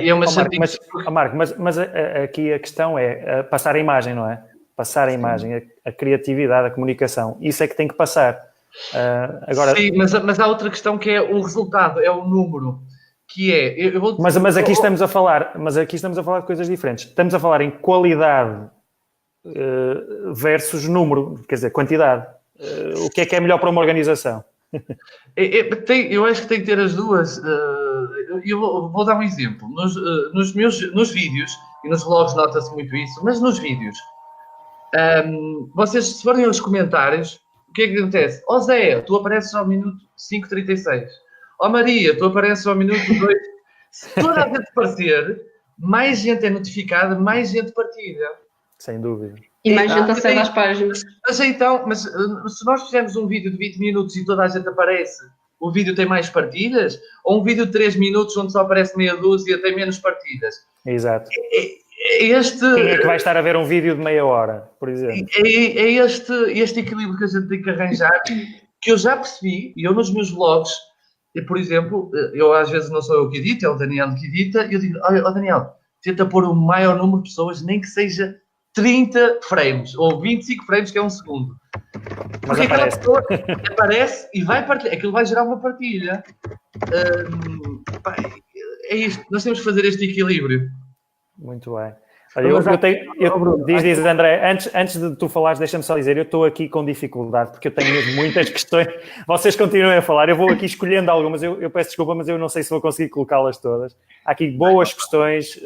é uma chatice. Marco, mas aqui a questão é passar a imagem, não é? Passar a imagem, a criatividade, a comunicação. Isso é que tem que passar. Agora... Sim, mas há outra questão que é o resultado, é o número. Que é... Mas aqui estamos a falar de coisas diferentes. Estamos a falar em qualidade versus número, quer dizer, quantidade. O que é melhor para uma organização? Eu acho que tem que ter as duas. Eu vou dar um exemplo. Nos vídeos, e nos vlogs nota-se muito isso, mas nos vídeos, vocês, se forem aos comentários, o que é que acontece? Zé, tu apareces ao minuto 5:36. Maria, tu apareces ao minuto 2. Se toda a gente aparecer, mais gente é notificada, mais gente partilha. Sem dúvida. E mais gente acede às páginas. Mas se nós fizermos um vídeo de 20 minutos e toda a gente aparece, o vídeo tem mais partilhas? Ou um vídeo de 3 minutos onde só aparece meia dúzia tem menos partilhas? Exato. Quem é que vai estar a ver um vídeo de meia hora, por exemplo? É este equilíbrio que a gente tem que arranjar, que eu já percebi, e eu nos meus vlogs, por exemplo, eu às vezes não sou eu que edito, é o Daniel que edita, e eu digo, olha, Daniel, tenta pôr o maior número de pessoas, nem que seja 30 frames, ou 25 frames, que é um segundo. Porque aquela pessoa aparece e vai partilhar, aquilo vai gerar uma partilha. É isto, nós temos que fazer este equilíbrio. Muito bem. Olha, diz André, antes de tu falares, deixa-me só dizer, eu estou aqui com dificuldade, porque eu tenho mesmo muitas questões. Vocês continuem a falar, eu vou aqui escolhendo algumas, eu peço desculpa, mas eu não sei se vou conseguir colocá-las todas. Há aqui boas questões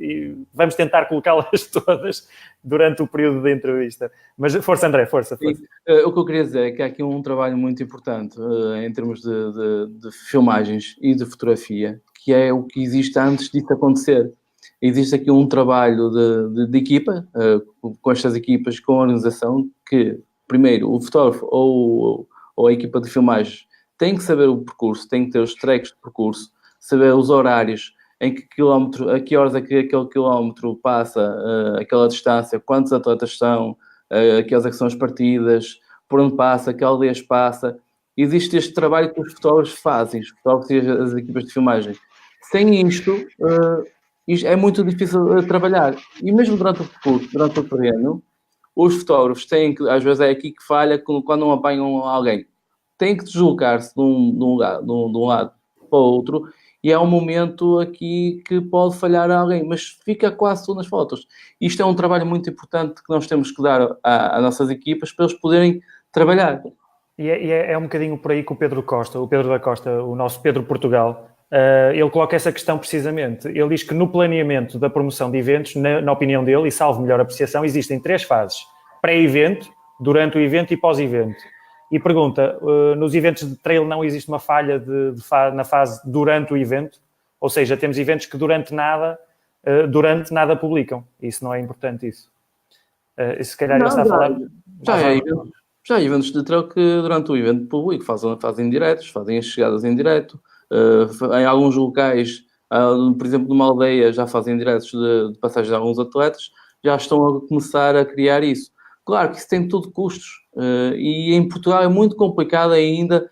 e vamos tentar colocá-las todas durante o período da entrevista. Mas força, André, força. O que eu queria dizer é que há aqui um trabalho muito importante em termos de filmagens e de fotografia, que é o que existe antes disso acontecer. Existe aqui um trabalho de equipa, com estas equipas, com a organização, que, primeiro, o fotógrafo ou a equipa de filmagens tem que saber o percurso, tem que ter os tracks de percurso, saber os horários, em que quilómetro, a que horas é que aquele quilómetro passa, aquela distância, quantos atletas são, que horas é que são as partidas, por onde passa, que aldeias passa. existe este trabalho que os fotógrafos fazem, os fotógrafos e as equipas de filmagem. Sem isto, isto é muito difícil trabalhar. E mesmo durante o percurso, durante o treino, os fotógrafos têm que, às vezes é aqui que falha, quando não apanham alguém, têm que deslocar-se de um lado para o outro, e é um momento aqui que pode falhar a alguém, mas fica quase tudo nas fotos. Isto é um trabalho muito importante que nós temos que dar às nossas equipas para eles poderem trabalhar. E é um bocadinho por aí que o Pedro da Costa, o nosso Pedro Portugal, ele coloca essa questão precisamente. Ele diz que no planeamento da promoção de eventos, na opinião dele, e salvo melhor apreciação, existem 3 fases: pré-evento, durante o evento e pós-evento. E pergunta, nos eventos de trail não existe uma falha na fase durante o evento? Ou seja, temos eventos que durante nada publicam. Isso não é importante, isso. Se calhar ele está a falar... Já há eventos de trail que durante o evento público fazem diretos, fazem as chegadas em direto. Em alguns locais, por exemplo, numa aldeia, já fazem diretos de passagem de alguns atletas, já estão a começar a criar isso. Claro que isso tem tudo custos, e em Portugal é muito complicado ainda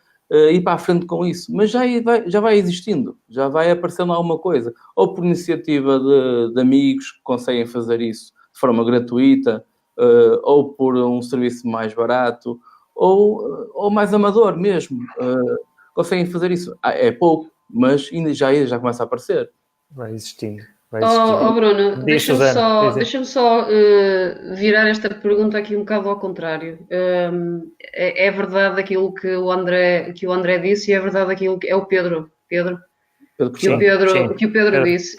ir para a frente com isso, mas já vai existindo, já vai aparecendo alguma coisa, ou por iniciativa de amigos que conseguem fazer isso de forma gratuita, ou por um serviço mais barato, ou mais amador mesmo, conseguem fazer isso. É pouco, mas ainda já começa a aparecer. Vai existindo. Bruno, deixa-me só virar esta pergunta aqui um bocado ao contrário. É verdade aquilo que o André disse, e é verdade aquilo que é o Pedro disse.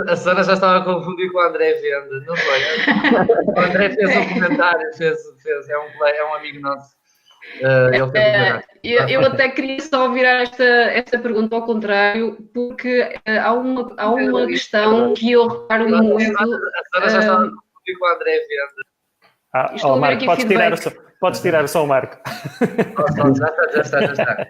A Sana já estava a confundir com o André Venda, não foi? O André fez um comentário, é um amigo nosso. Eu até queria só virar esta pergunta ao contrário, porque há uma questão que eu reparo muito. A Sara já estava a confundir com o André Venda. Marco, podes tirar só o Marco. Já está.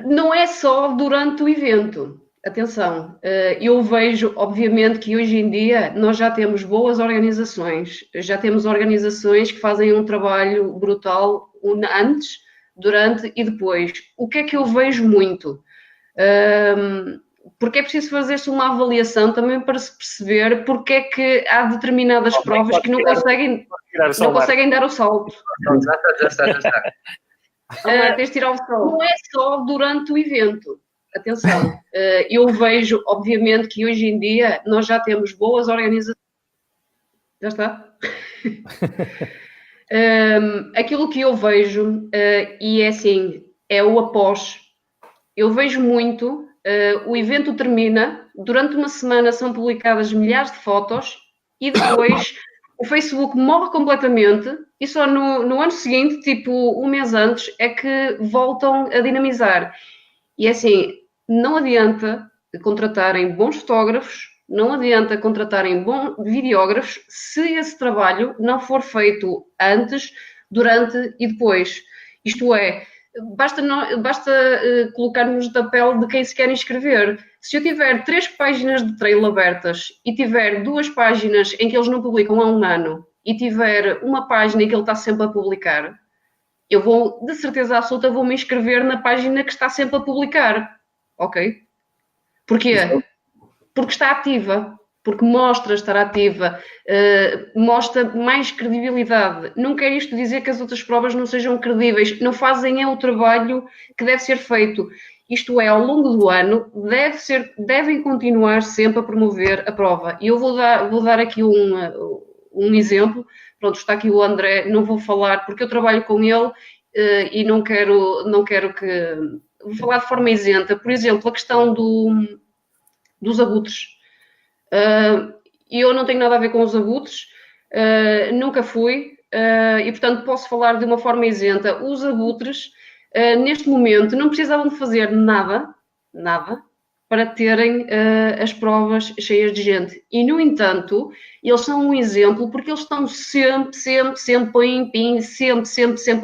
Não é só durante o evento. Atenção, eu vejo, obviamente, que hoje em dia nós já temos boas organizações, já temos organizações que fazem um trabalho brutal antes, durante e depois. O que é que eu vejo muito? Porque é preciso fazer-se uma avaliação também para se perceber porque é que há determinadas provas que não conseguem dar o salto. Já está. Tens de tirar o salto. Não é só durante o evento. Atenção, eu vejo, obviamente, que hoje em dia nós já temos boas organizações. Já está? Aquilo que eu vejo, e é assim, é o após. Eu vejo muito, o evento termina, durante uma semana são publicadas milhares de fotos e depois o Facebook morre completamente e só no ano seguinte, tipo um mês antes, é que voltam a dinamizar. E assim, não adianta contratarem bons fotógrafos, não adianta contratarem bons videógrafos se esse trabalho não for feito antes, durante e depois. Isto é, basta colocar-nos na pele de quem se quer inscrever. Se eu tiver 3 páginas de trail abertas e tiver 2 páginas em que eles não publicam há um ano e tiver uma página em que ele está sempre a publicar, eu vou, de certeza absoluta, vou me inscrever na página que está sempre a publicar. Ok? Porquê? Porque está ativa. Porque mostra estar ativa. Mostra mais credibilidade. Não quer isto dizer que as outras provas não sejam credíveis. Não fazem o trabalho que deve ser feito. Isto é, ao longo do ano, devem continuar sempre a promover a prova. E eu vou dar aqui um exemplo. Pronto, está aqui o André, não vou falar porque eu trabalho com ele e não quero que... Vou falar de forma isenta. Por exemplo, a questão dos abutres. Eu não tenho nada a ver com os abutres, nunca fui, e portanto posso falar de uma forma isenta. Os abutres, neste momento, não precisavam de fazer nada para terem as provas cheias de gente. E, no entanto, eles são um exemplo porque eles estão sempre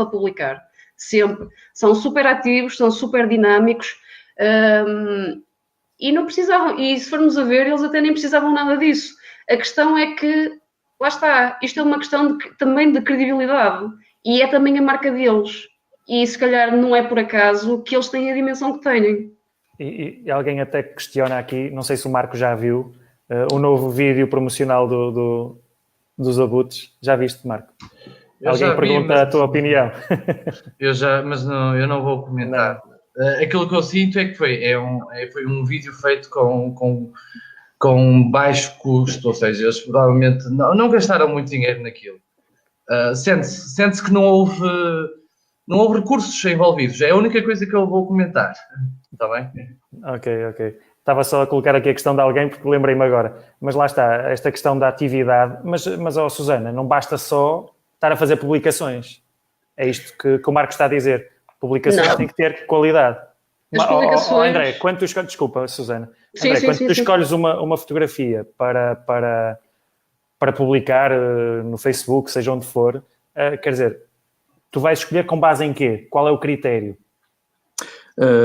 a publicar. Sempre. São super ativos, são super dinâmicos e não precisavam, e se formos a ver, eles até nem precisavam nada disso. A questão é que, lá está, isto é uma questão também de credibilidade E é também a marca deles. E se calhar não é por acaso que eles têm a dimensão que têm. E alguém até questiona aqui, não sei se o Marco já viu, o novo vídeo promocional dos Abutres. Já viste, Marco? Alguém pergunta a tua opinião. Eu não vou comentar. Aquilo que eu sinto é que foi um vídeo feito com baixo custo, ou seja, eles provavelmente não gastaram muito dinheiro naquilo. Sente-se que não houve recursos envolvidos. É a única coisa que eu vou comentar. Está bem? Ok. Estava só a colocar aqui a questão de alguém porque lembrei-me agora. Mas lá está, esta questão da atividade. Mas Susana, não basta só estar a fazer publicações. É isto que o Marco está a dizer. Publicações têm que ter qualidade. As publicações... André, quando tu escolhes... Desculpa, Susana. Sim, André, sim, quando sim, tu escolhes uma fotografia para publicar no Facebook, seja onde for, quer dizer, tu vais escolher com base em quê? Qual é o critério?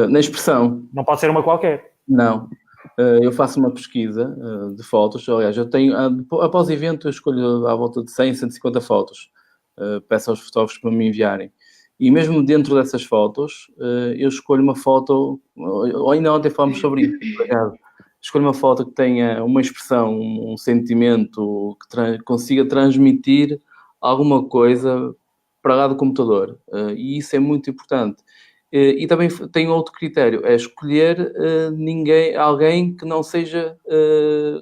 Na expressão. Não pode ser uma qualquer. Não. Eu faço uma pesquisa de fotos. Aliás, eu tenho... Após o evento, eu escolho à volta de 100, 150 fotos. Peço aos fotógrafos para me enviarem. E mesmo dentro dessas fotos, eu escolho uma foto... Ainda ontem falámos sobre isso. Escolho uma foto que tenha uma expressão, um sentimento, que consiga transmitir alguma coisa para lá do computador. E isso é muito importante. E também tenho outro critério, é escolher alguém que não seja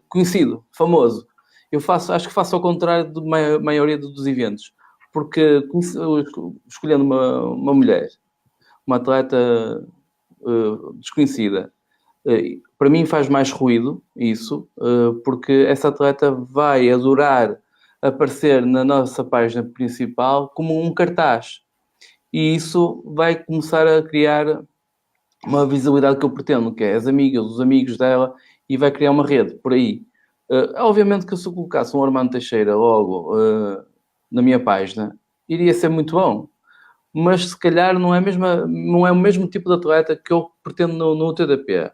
conhecido, famoso. Acho que faço ao contrário da maioria dos eventos, porque escolhendo uma mulher, uma atleta desconhecida, para mim faz mais ruído isso, porque essa atleta vai adorar aparecer na nossa página principal como um cartaz. E isso vai começar a criar uma visibilidade que eu pretendo, que é as amigas, os amigos dela, e vai criar uma rede por aí. Obviamente que se eu colocasse um Armando Teixeira logo na minha página, iria ser muito bom. Mas se calhar não é o mesmo tipo de atleta que eu pretendo no TDP.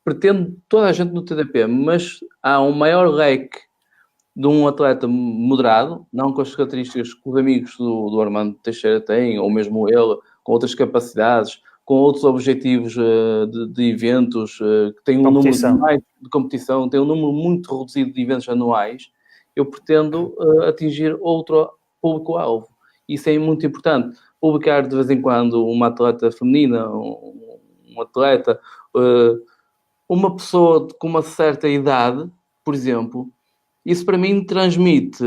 Pretendo toda a gente no TDP, mas há um maior leque de um atleta moderado, não com as características que os amigos do Armando Teixeira têm, ou mesmo ele, com outras capacidades, com outros objetivos de eventos, que tem um número mais de competição, tem um número muito reduzido de eventos anuais, eu pretendo atingir outro público-alvo. Isso é muito importante. Publicar de vez em quando uma atleta feminina, um atleta, uma pessoa com uma certa idade, por exemplo, isso para mim transmite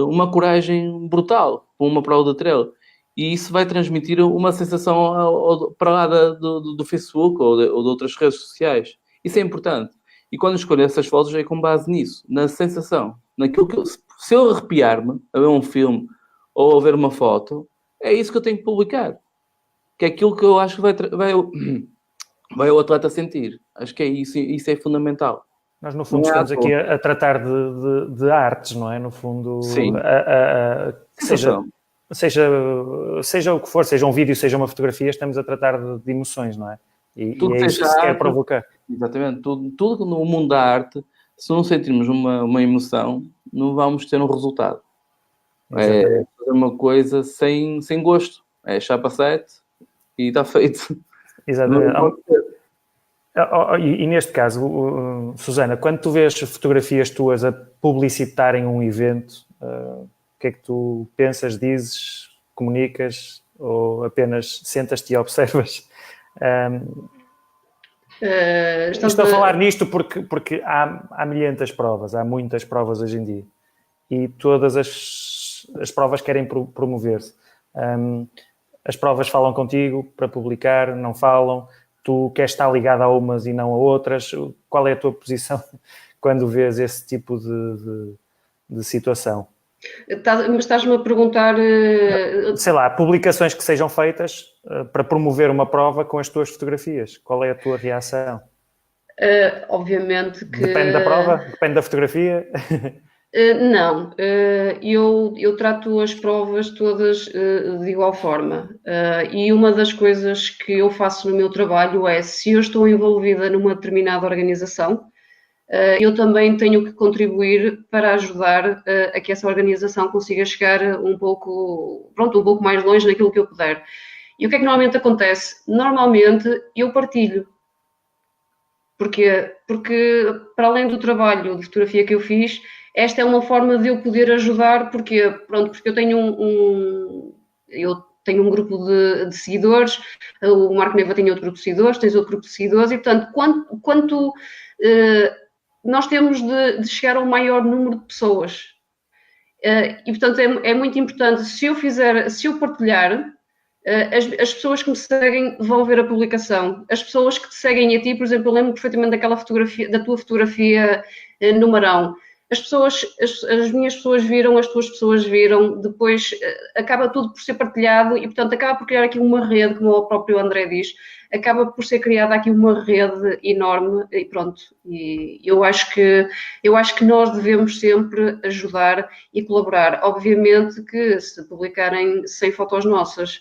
uma coragem brutal para uma prova de trail. E isso vai transmitir uma sensação para lá do Facebook ou de outras redes sociais. Isso é importante. E quando escolho essas fotos é com base nisso, na sensação. Naquilo que se eu arrepiar-me a ver um filme ou a ver uma foto, é isso que eu tenho que publicar. Que é aquilo que eu acho que vai o atleta sentir. Acho que é isso. Isso é fundamental. Nós, no fundo, estamos aqui a tratar de artes, não é? No fundo, sim. Seja o que for, seja um vídeo, seja uma fotografia, estamos a tratar de emoções, não é? E é isso que se quer provocar. Exatamente. Tudo no mundo da arte, se não sentirmos uma emoção, não vamos ter um resultado. É fazer uma coisa sem gosto. É chapa 7 e está feito. Exatamente. E neste caso, Susana, quando tu vês fotografias tuas a publicitarem um evento, o que é que tu pensas, dizes, comunicas ou apenas sentas-te e observas? Estou a falar nisto porque há milhentas provas, há muitas provas hoje em dia e todas as provas querem promover-se. As provas falam contigo para publicar, não falam. Tu queres estar ligado a umas e não a outras. Qual é a tua posição quando vês esse tipo de situação? Estás-me a perguntar... Sei lá, publicações que sejam feitas para promover uma prova com as tuas fotografias. Qual é a tua reação? Obviamente que... Depende da prova? Depende da fotografia? Não, eu trato as provas todas de igual forma e uma das coisas que eu faço no meu trabalho é, se eu estou envolvida numa determinada organização, eu também tenho que contribuir para ajudar a que essa organização consiga chegar um pouco mais longe naquilo que eu puder. E o que é que normalmente acontece? Normalmente eu partilho. Porquê? Porque, para além do trabalho de fotografia que eu fiz, esta é uma forma de eu poder ajudar, porque eu tenho um grupo de seguidores, o Marco Neva tem outro grupo de seguidores, tens outro grupo de seguidores, e, portanto, quanto nós temos de chegar a um maior número de pessoas. E, portanto, é muito importante, se eu partilhar, as pessoas que me seguem vão ver a publicação. As pessoas que te seguem a ti, por exemplo, eu lembro perfeitamente daquela fotografia, da tua fotografia no Marão. As minhas pessoas viram, as tuas pessoas viram, depois acaba tudo por ser partilhado e, portanto, acaba por criar aqui uma rede, como o próprio André diz, acaba por ser criada aqui uma rede enorme e pronto. E eu acho que nós devemos sempre ajudar e colaborar. Obviamente que se publicarem 100 fotos nossas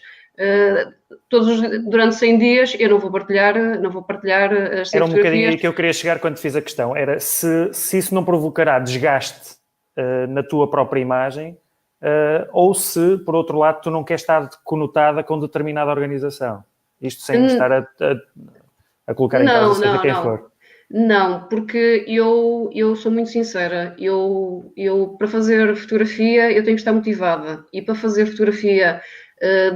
durante 100 dias, eu não vou partilhar as 100 Era um bocadinho fotografias. aí que eu queria chegar quando fiz a questão. Era se isso não provocará desgaste na tua própria imagem ou se, por outro lado, tu não queres estar conotada com determinada organização. Isto sem estar a colocar em causa seja quem for. Não, porque eu sou muito sincera. Eu para fazer fotografia, eu tenho que estar motivada. E para fazer fotografia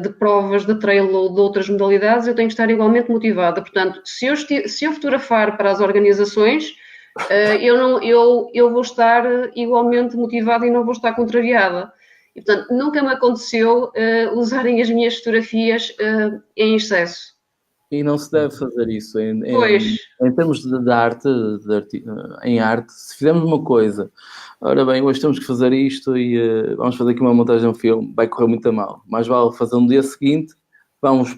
de provas de trail ou de outras modalidades, eu tenho que estar igualmente motivada. Portanto, se eu fotografar para as organizações, eu vou estar igualmente motivada e não vou estar contrariada. E, portanto, nunca me aconteceu usarem as minhas fotografias em excesso. E não se deve fazer isso. Em termos de arte, em arte, se fizermos uma coisa, ora bem, hoje temos que fazer isto e vamos fazer aqui uma montagem de um filme, vai correr muito a mal. Mais vale fazer no dia seguinte, vamos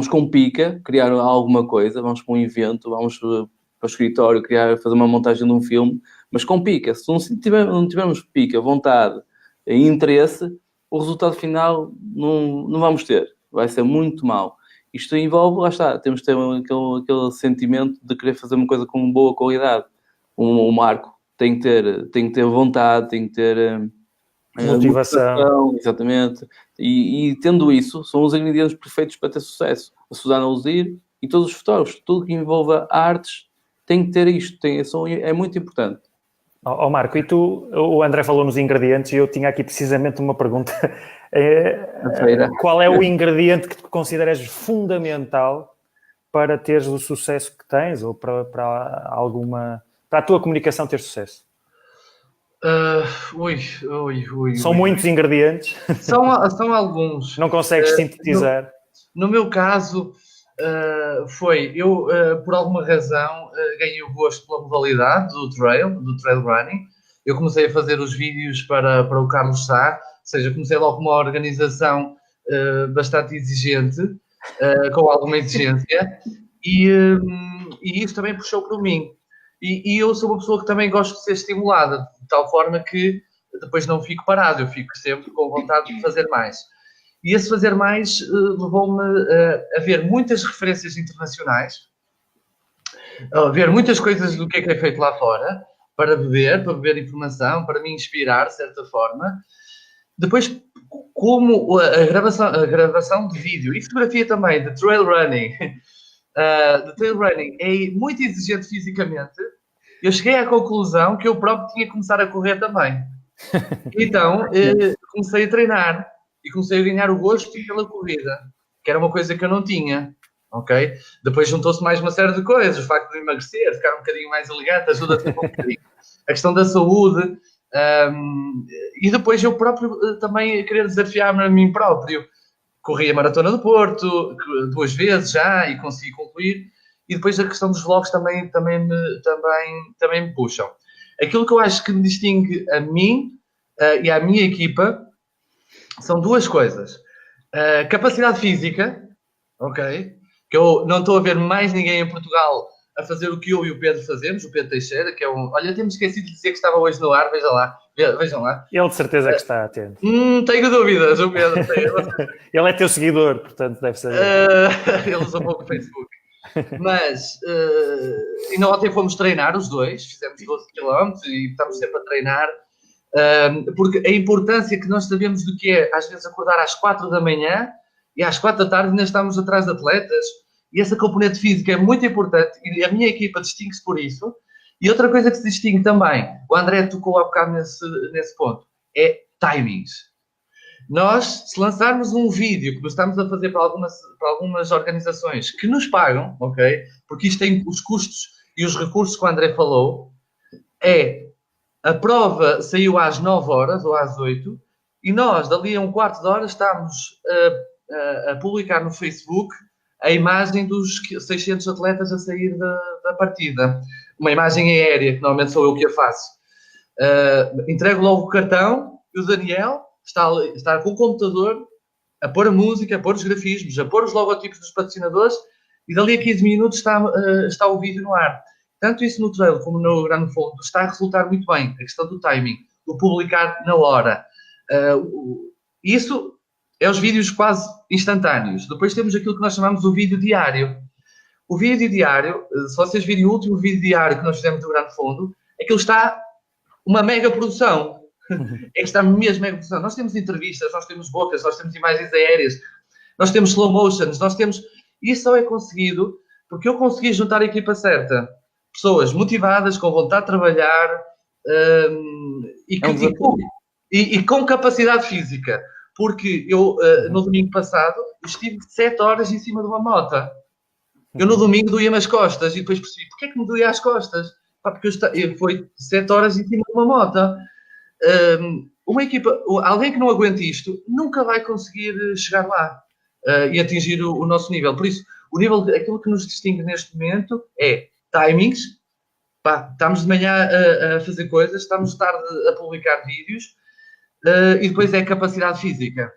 com pica, criar alguma coisa, vamos para um evento, vamos para o escritório, fazer uma montagem de um filme, mas com pica. Se não tivermos pica, vontade e interesse, o resultado final não vamos ter. Vai ser muito mau. Isto envolve, lá está, temos de ter aquele sentimento de querer fazer uma coisa com boa qualidade. O Marco tem que ter vontade, tem que ter motivação. Exatamente. E tendo isso, são os ingredientes perfeitos para ter sucesso. A Susana Luzir e todos os fotógrafos, tudo que envolva artes, tem que ter isto. É muito importante. Marco, e tu, o André falou nos ingredientes e eu tinha aqui precisamente uma pergunta. Qual é o ingrediente que tu consideras fundamental para teres o sucesso que tens ou para a tua comunicação ter sucesso? São muitos ingredientes. São alguns. Não consegues sintetizar? No meu caso, eu por alguma razão ganhei o gosto pela modalidade do trail running. Eu comecei a fazer os vídeos para o Carlos Sá, ou seja, comecei logo com uma organização bastante exigente, com alguma exigência, e isso também puxou por mim. E eu sou uma pessoa que também gosto de ser estimulada, de tal forma que depois não fico parado, eu fico sempre com vontade de fazer mais. E esse fazer mais levou-me a ver muitas referências internacionais, a ver muitas coisas do que é feito lá fora, para beber informação, para me inspirar, de certa forma. Depois, como a gravação de vídeo e fotografia também, de trail running, é muito exigente fisicamente, eu cheguei à conclusão que eu próprio tinha que começar a correr também. Então, comecei a treinar e comecei a ganhar o gosto pela corrida, que era uma coisa que eu não tinha. Ok? Depois juntou-se mais uma série de coisas, o facto de emagrecer, ficar um bocadinho mais elegante, ajuda sempre um bocadinho. A questão da saúde, e depois eu próprio também querer desafiar-me a mim próprio. Corri a Maratona do Porto 2 vezes já e consegui concluir, e depois a questão dos vlogs também me puxam. Aquilo que eu acho que me distingue a mim e à minha equipa são duas coisas. Capacidade física, ok? Que eu não estou a ver mais ninguém em Portugal a fazer o que eu e o Pedro fazemos, o Pedro Teixeira, que é olha, temos esquecido de dizer que estava hoje no ar, vejam lá. Ele de certeza que está atento. Tenho dúvidas, o Pedro. Ele é teu seguidor, portanto deve saber. Ele usa um pouco o Facebook. Mas ainda ontem fomos treinar os dois, fizemos 12 km e estamos sempre a treinar, porque a importância que nós sabemos do que é, às vezes, acordar às 4 da manhã e às 4 da tarde ainda estamos atrás de atletas, e essa componente física é muito importante e a minha equipa distingue-se por isso. E outra coisa que se distingue também, o André tocou há bocado nesse ponto, é timings. Nós, se lançarmos um vídeo que nós estamos a fazer para algumas organizações que nos pagam, ok? Porque isto tem os custos e os recursos que o André falou, a prova saiu às 9 horas ou às 8 e nós, dali a um quarto de hora, estamos a publicar no Facebook a imagem dos 600 atletas a sair da partida. Uma imagem aérea, que normalmente sou eu que a faço. Entrego logo o cartão e o Daniel está com o computador a pôr a música, a pôr os grafismos, a pôr os logotipos dos patrocinadores e dali a 15 minutos está o vídeo no ar. Tanto isso no trail como no Grande Fundo está a resultar muito bem. A questão do timing, do publicar na hora. Isso é os vídeos quase instantâneos. Depois temos aquilo que nós chamamos do vídeo diário. O vídeo diário, se vocês virem o último vídeo diário que nós fizemos do Grande Fundo, aquilo está uma mega produção. É que está mesmo mega produção. Nós temos entrevistas, nós temos bocas, nós temos imagens aéreas, nós temos slow motions, nós temos... Isso só é conseguido porque eu consegui juntar a equipa certa. Pessoas motivadas, com vontade de trabalhar e com capacidade física. Porque eu, no domingo passado, estive 7 horas em cima de uma moto. Eu no domingo doía-me as costas e depois percebi, porquê é que me doía as costas? Porque eu fui 7 horas em cima de uma moto. Uma equipa, alguém que não aguente isto, nunca vai conseguir chegar lá e atingir o nosso nível. Por isso, aquilo que nos distingue neste momento é timings. Estamos de manhã a fazer coisas, estamos de tarde a publicar vídeos e depois é a capacidade física.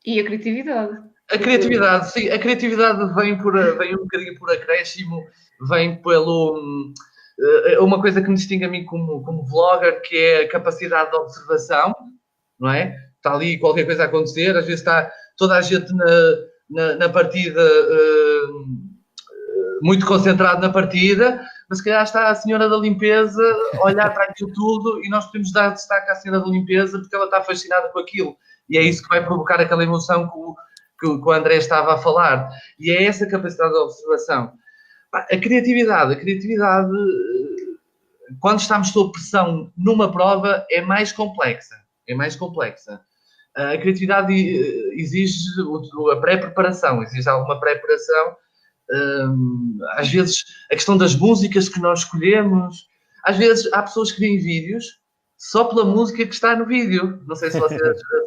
E a criatividade. A criatividade, sim. A criatividade vem um bocadinho por acréscimo, vem pelo... uma coisa que me distingue a mim como vlogger, que é a capacidade de observação, não é? Está ali qualquer coisa a acontecer, às vezes está toda a gente na partida muito concentrado na partida, mas se calhar está a senhora da limpeza a olhar para aquilo tudo e nós podemos dar destaque à senhora da limpeza porque ela está fascinada com aquilo. E é isso que vai provocar aquela emoção que o André estava a falar. E é essa capacidade de observação. A criatividade, quando estamos sob pressão numa prova, é mais complexa. A criatividade exige a pré-preparação, exige alguma pré-preparação. Às vezes, a questão das músicas que nós escolhemos. Às vezes, há pessoas que veem vídeos só pela música que está no vídeo. Não sei se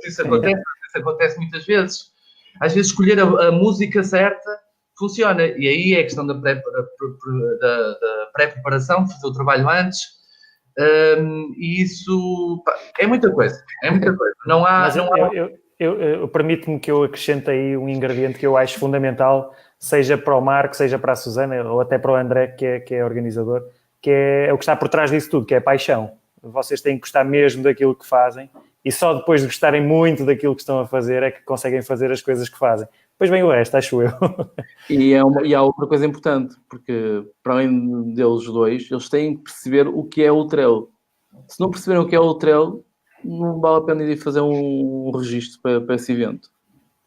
isso acontece muitas vezes. Às vezes, escolher a música certa funciona. E aí é a questão da pré-preparação, fazer o trabalho antes. E isso é muita coisa. Não há... Eu permito-me que eu acrescente aí um ingrediente que eu acho fundamental, seja para o Marco, seja para a Susana, ou até para o André, que é organizador, que é o que está por trás disso tudo, que é a paixão. Vocês têm que gostar mesmo daquilo que fazem e só depois de gostarem muito daquilo que estão a fazer é que conseguem fazer as coisas que fazem. Depois vem o resto, acho eu. E há outra coisa importante, porque para além deles dois, eles têm que perceber o que é o trail. Se não perceberem o que é o trail, não vale a pena ir fazer um registro para esse evento.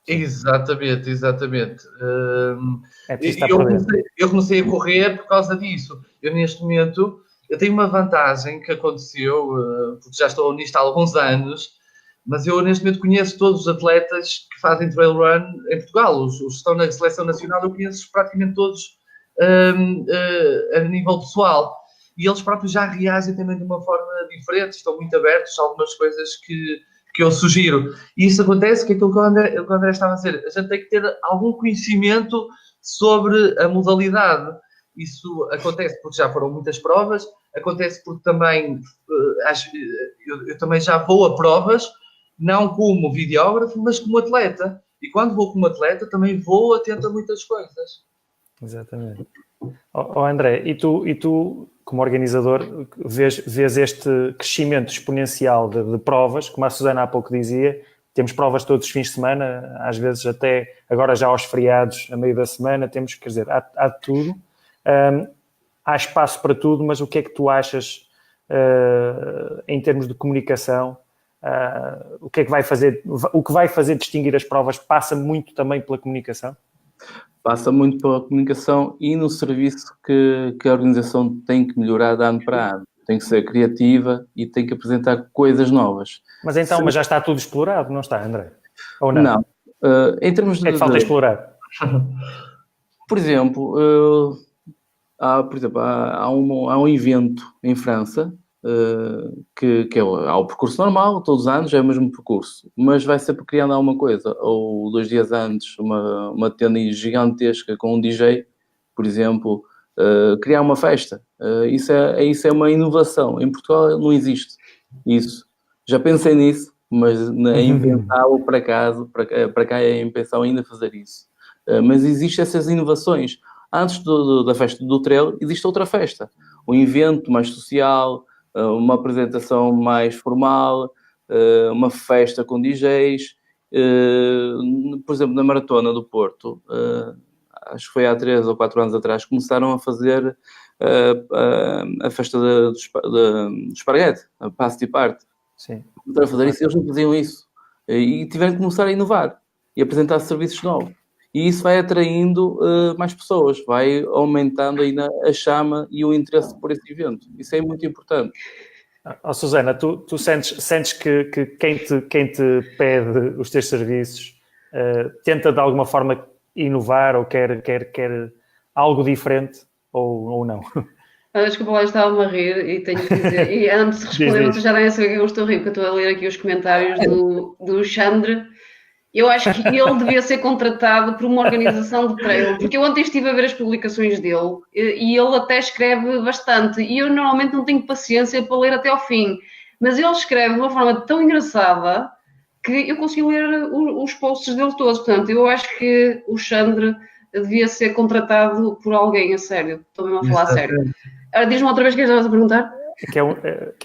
Exatamente. Eu comecei a correr por causa disso. Eu, neste momento, tenho uma vantagem que aconteceu, porque já estou nisto há alguns anos, mas eu, neste momento, conheço todos os atletas que fazem trail run em Portugal. Os que estão na seleção nacional, eu conheço praticamente todos a nível pessoal. E eles próprios já reagem também de uma forma diferente, estão muito abertos a algumas coisas que eu sugiro. E isso acontece, que aquilo que o André estava a dizer, a gente tem que ter algum conhecimento sobre a modalidade. Isso acontece porque já foram muitas provas, acontece porque também, eu também já vou a provas, não como videógrafo, mas como atleta. E quando vou como atleta, também vou atento a muitas coisas. Exatamente. André, e tu como organizador, vês este crescimento exponencial de provas, como a Susana há pouco dizia, temos provas todos os fins de semana, às vezes até agora já aos feriados, a meio da semana, temos, quer dizer, há de tudo. Há espaço para tudo, mas o que é que tu achas em termos de comunicação? O que é que vai fazer? O que vai fazer distinguir as provas passa muito também pela comunicação? Passa muito pela comunicação e no serviço que a organização tem que melhorar de ano para ano. Tem que ser criativa e tem que apresentar coisas novas. Mas então, mas já está tudo explorado, não está, André? Ou não? Não. Em termos de... O que é que falta explorar? Por exemplo, há um evento em França que há o percurso normal, todos os anos é o mesmo percurso, mas vai sempre criando alguma coisa. Ou 2 dias antes, uma tenda gigantesca com um DJ, por exemplo, criar uma festa. Isso é uma inovação. Em Portugal não existe isso. Já pensei nisso, mas em inventá-lo para cá é em pensar ainda fazer isso. Mas existem essas inovações. Antes da festa do trail, existe outra festa. Um evento mais social, uma apresentação mais formal, uma festa com DJs. Por exemplo, na Maratona do Porto, acho que foi há 3 ou 4 anos atrás, começaram a fazer a festa do esparguete, a Pass de Parte. Sim. Começaram a fazer isso, eles não faziam isso. E tiveram que começar a inovar e apresentar serviços novos. E isso vai atraindo mais pessoas, vai aumentando ainda a chama e o interesse por esse evento. Isso é muito importante. Susana, tu sentes que quem te pede os teus serviços tenta de alguma forma inovar ou quer algo diferente ou não? Desculpa lá, estava-me a rir e tenho que dizer, e antes de responder, vocês já devem saber que eu estou a rir, porque eu estou a ler aqui os comentários do Xandre. Eu acho que ele devia ser contratado por uma organização de trail, porque eu ontem estive a ver as publicações dele e ele até escreve bastante, e eu normalmente não tenho paciência para ler até ao fim, mas ele escreve de uma forma tão engraçada que eu consigo ler os posts dele todos. Portanto, eu acho que o Xandre devia ser contratado por alguém, a sério. Estou mesmo a falar a sério. Ora, diz-me outra vez que estavas a perguntar. Que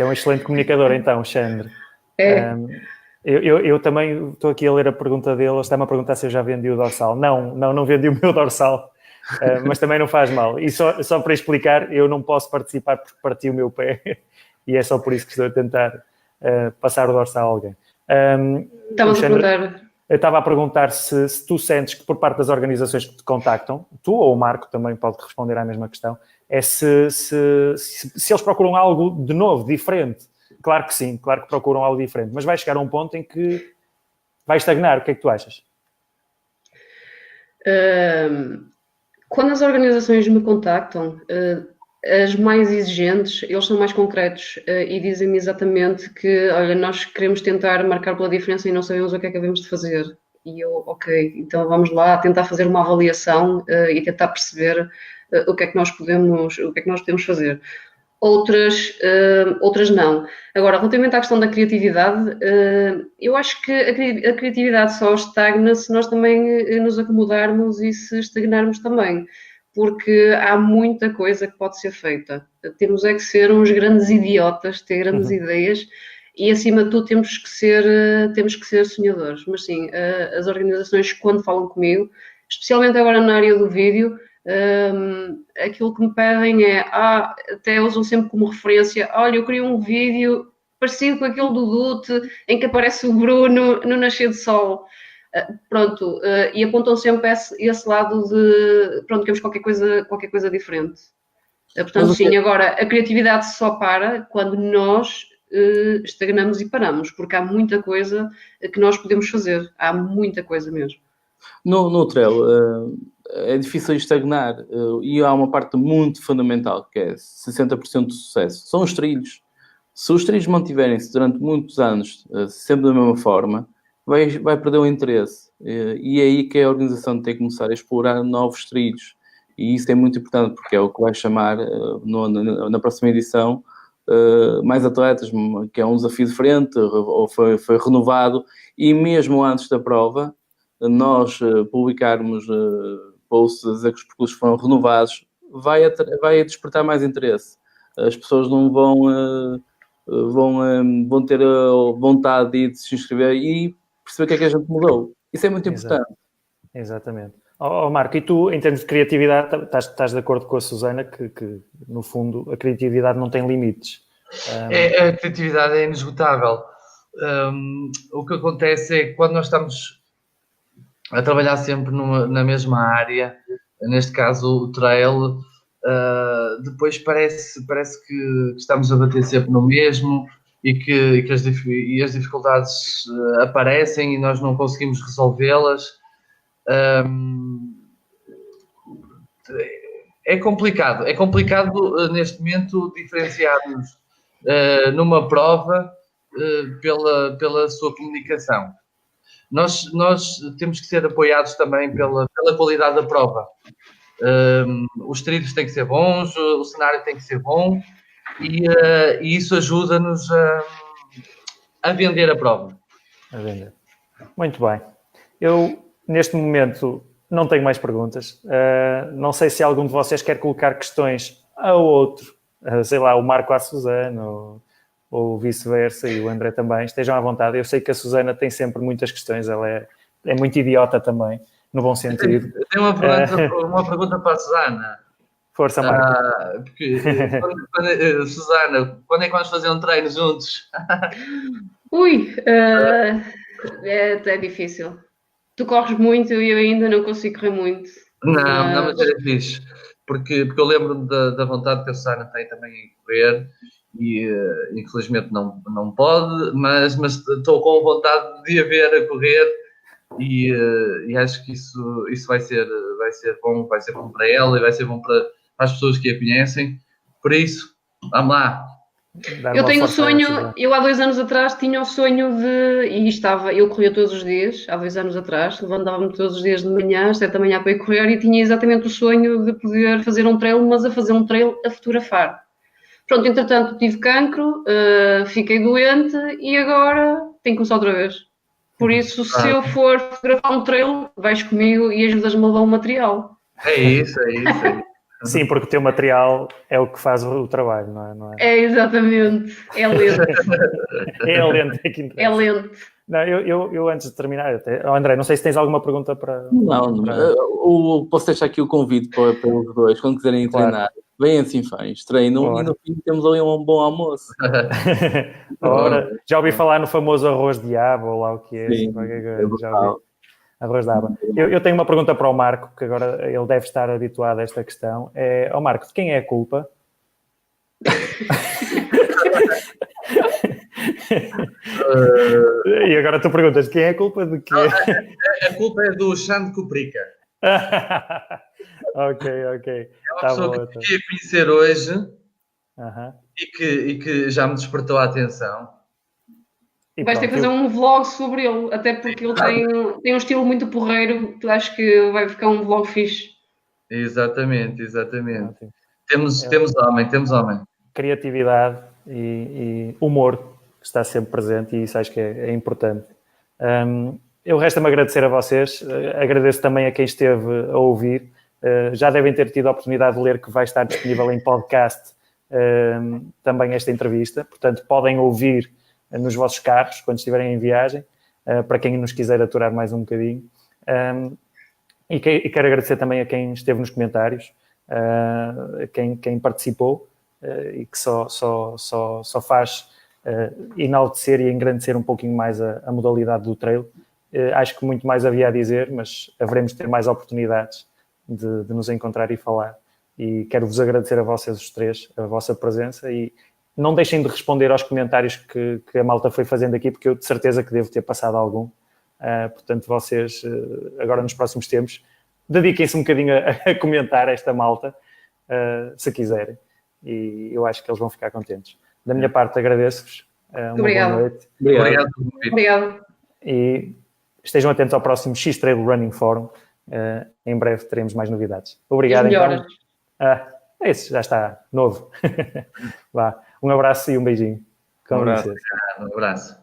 é um excelente comunicador, então, Xandre. É. Eu também estou aqui a ler a pergunta dele. Ele está-me a perguntar se eu já vendi o dorsal. Não vendi o meu dorsal, mas também não faz mal. E só para explicar, eu não posso participar porque parti o meu pé e é só por isso que estou a tentar passar o dorsal a alguém. Eu estava a perguntar se tu sentes que por parte das organizações que te contactam, tu ou o Marco também pode responder à mesma questão, é se eles procuram algo de novo, diferente. Claro que sim, claro que procuram algo diferente, mas vai chegar a um ponto em que vai estagnar. O que é que tu achas? Quando as organizações me contactam, as mais exigentes, eles são mais concretos e dizem-me exatamente que, olha, nós queremos tentar marcar pela diferença e não sabemos o que é que havemos de fazer. E eu, ok, então vamos lá tentar fazer uma avaliação e tentar perceber o que é que nós podemos fazer. Outras não. Agora, relativamente à questão da criatividade, eu acho que a criatividade só estagna se nós também nos acomodarmos e se estagnarmos também, porque há muita coisa que pode ser feita. Temos é que ser uns grandes idiotas, ter grandes ideias e, acima de tudo, temos que ser sonhadores. Mas sim, as organizações, quando falam comigo, especialmente agora na área do vídeo, aquilo que me pedem é, até usam sempre como referência, olha, eu queria um vídeo parecido com aquele do Dute, em que aparece o Bruno no nascer de sol. Pronto, e apontam sempre esse lado de, pronto, queremos qualquer coisa diferente. Portanto, sim, agora, a criatividade só para quando nós estagnamos e paramos, porque há muita coisa que nós podemos fazer, há muita coisa mesmo. No trail, é difícil estagnar e há uma parte muito fundamental que é 60% de sucesso. São os trilhos. Se os trilhos mantiverem-se durante muitos anos sempre da mesma forma, vai perder o interesse. E é aí que a organização tem que começar a explorar novos trilhos. E isso é muito importante porque é o que vai chamar na próxima edição mais atletas, que é um desafio diferente, ou foi renovado. E mesmo antes da prova, nós publicarmos posts a dizer que os percursos foram renovados, vai despertar mais interesse. As pessoas não vão ter a vontade de se inscrever e perceber o que é que a gente mudou. Isso é muito importante. Exatamente. Marco, e tu, em termos de criatividade, estás de acordo com a Susana que, no fundo, a criatividade não tem limites? A criatividade é inesgotável. O que acontece é que quando nós estamos a trabalhar sempre na mesma área, neste caso o trail, depois parece que estamos a bater sempre no mesmo e que as dificuldades aparecem e nós não conseguimos resolvê-las. É complicado neste momento diferenciarmos numa prova pela sua comunicação. Nós temos que ser apoiados também pela qualidade da prova. Os trilhos têm que ser bons, o cenário tem que ser bom e isso ajuda-nos a vender a prova. A vender. Muito bem. Eu, neste momento, não tenho mais perguntas. Não sei se algum de vocês quer colocar questões ao outro, sei lá, o Marco à Susana ou vice-versa, e o André também. Estejam à vontade. Eu sei que a Susana tem sempre muitas questões, ela é muito idiota também, no bom sentido. Tenho uma pergunta para a Susana. Força, Marco. Susana, quando é que vamos fazer um treino juntos? É até difícil. Tu corres muito e eu ainda não consigo correr muito. Não, mas é fixe. Porque eu lembro-me da vontade que a Susana tem também em correr e infelizmente não pode, mas estou com vontade de a ver a correr e acho que isso vai ser bom para ela e vai ser bom para as pessoas que a conhecem. Por isso, vamos lá. Eu tenho o sonho, eu há 2 anos atrás tinha o sonho eu corria todos os dias, há 2 anos atrás, levantava-me todos os dias de manhã, às 7 da manhã para ir correr e tinha exatamente o sonho de poder fazer um trail, mas a fazer um trail a fotografar. Pronto, entretanto tive cancro, fiquei doente e agora tenho que começar outra vez. Por isso, se eu for fotografar um trail, vais comigo e ajudas-me a levar o material. É isso. Sim, porque o teu material é o que faz o trabalho, não é? É, exatamente. É lento. É lento, é que interessa. É lento. Não, eu antes de terminar, André, não sei se tens alguma pergunta para... Não. Posso deixar aqui o convite para os dois, quando quiserem treinar. Venham assim, fãs, treinam e no fim temos ali um bom almoço. Ora, já ouvi falar no famoso arroz de aba, ou lá o que é. Sim, já ouvi. Arroz de aba. Eu tenho uma pergunta para o Marco, que agora ele deve estar habituado a esta questão. Marco, de quem é a culpa? E agora tu perguntas, de quem é a culpa de quê? A culpa é do Xande Kuprika. Ok. É uma pessoa que queria conhecer hoje e que já me despertou a atenção. Vais ter que fazer um vlog sobre ele, até porque ele tem um estilo muito porreiro, acho que vai ficar um vlog fixe. Exatamente. Temos homem. Criatividade e humor que está sempre presente e isso acho que é importante. Eu resta-me agradecer a vocês, agradeço também a quem esteve a ouvir. Já devem ter tido a oportunidade de ler que vai estar disponível em podcast também esta entrevista, portanto podem ouvir nos vossos carros quando estiverem em viagem, para quem nos quiser aturar mais um bocadinho. E quero agradecer também a quem esteve nos comentários, quem participou e que só faz enaltecer e engrandecer um pouquinho mais a modalidade do trail. Acho que muito mais havia a dizer, mas haveremos de ter mais oportunidades de nos encontrar e falar. E quero-vos agradecer a vocês os três, a vossa presença e não deixem de responder aos comentários que a malta foi fazendo aqui, porque eu de certeza que devo ter passado algum. Portanto, vocês, agora nos próximos tempos, dediquem-se um bocadinho a comentar esta malta, se quiserem. E eu acho que eles vão ficar contentes. Da minha parte, agradeço-vos. Uma boa noite. Obrigado. E estejam atentos ao próximo X-Trail Running Forum. Em breve teremos mais novidades. Obrigado, então. Esse já está novo. Vá. Um abraço e um beijinho. Um abraço.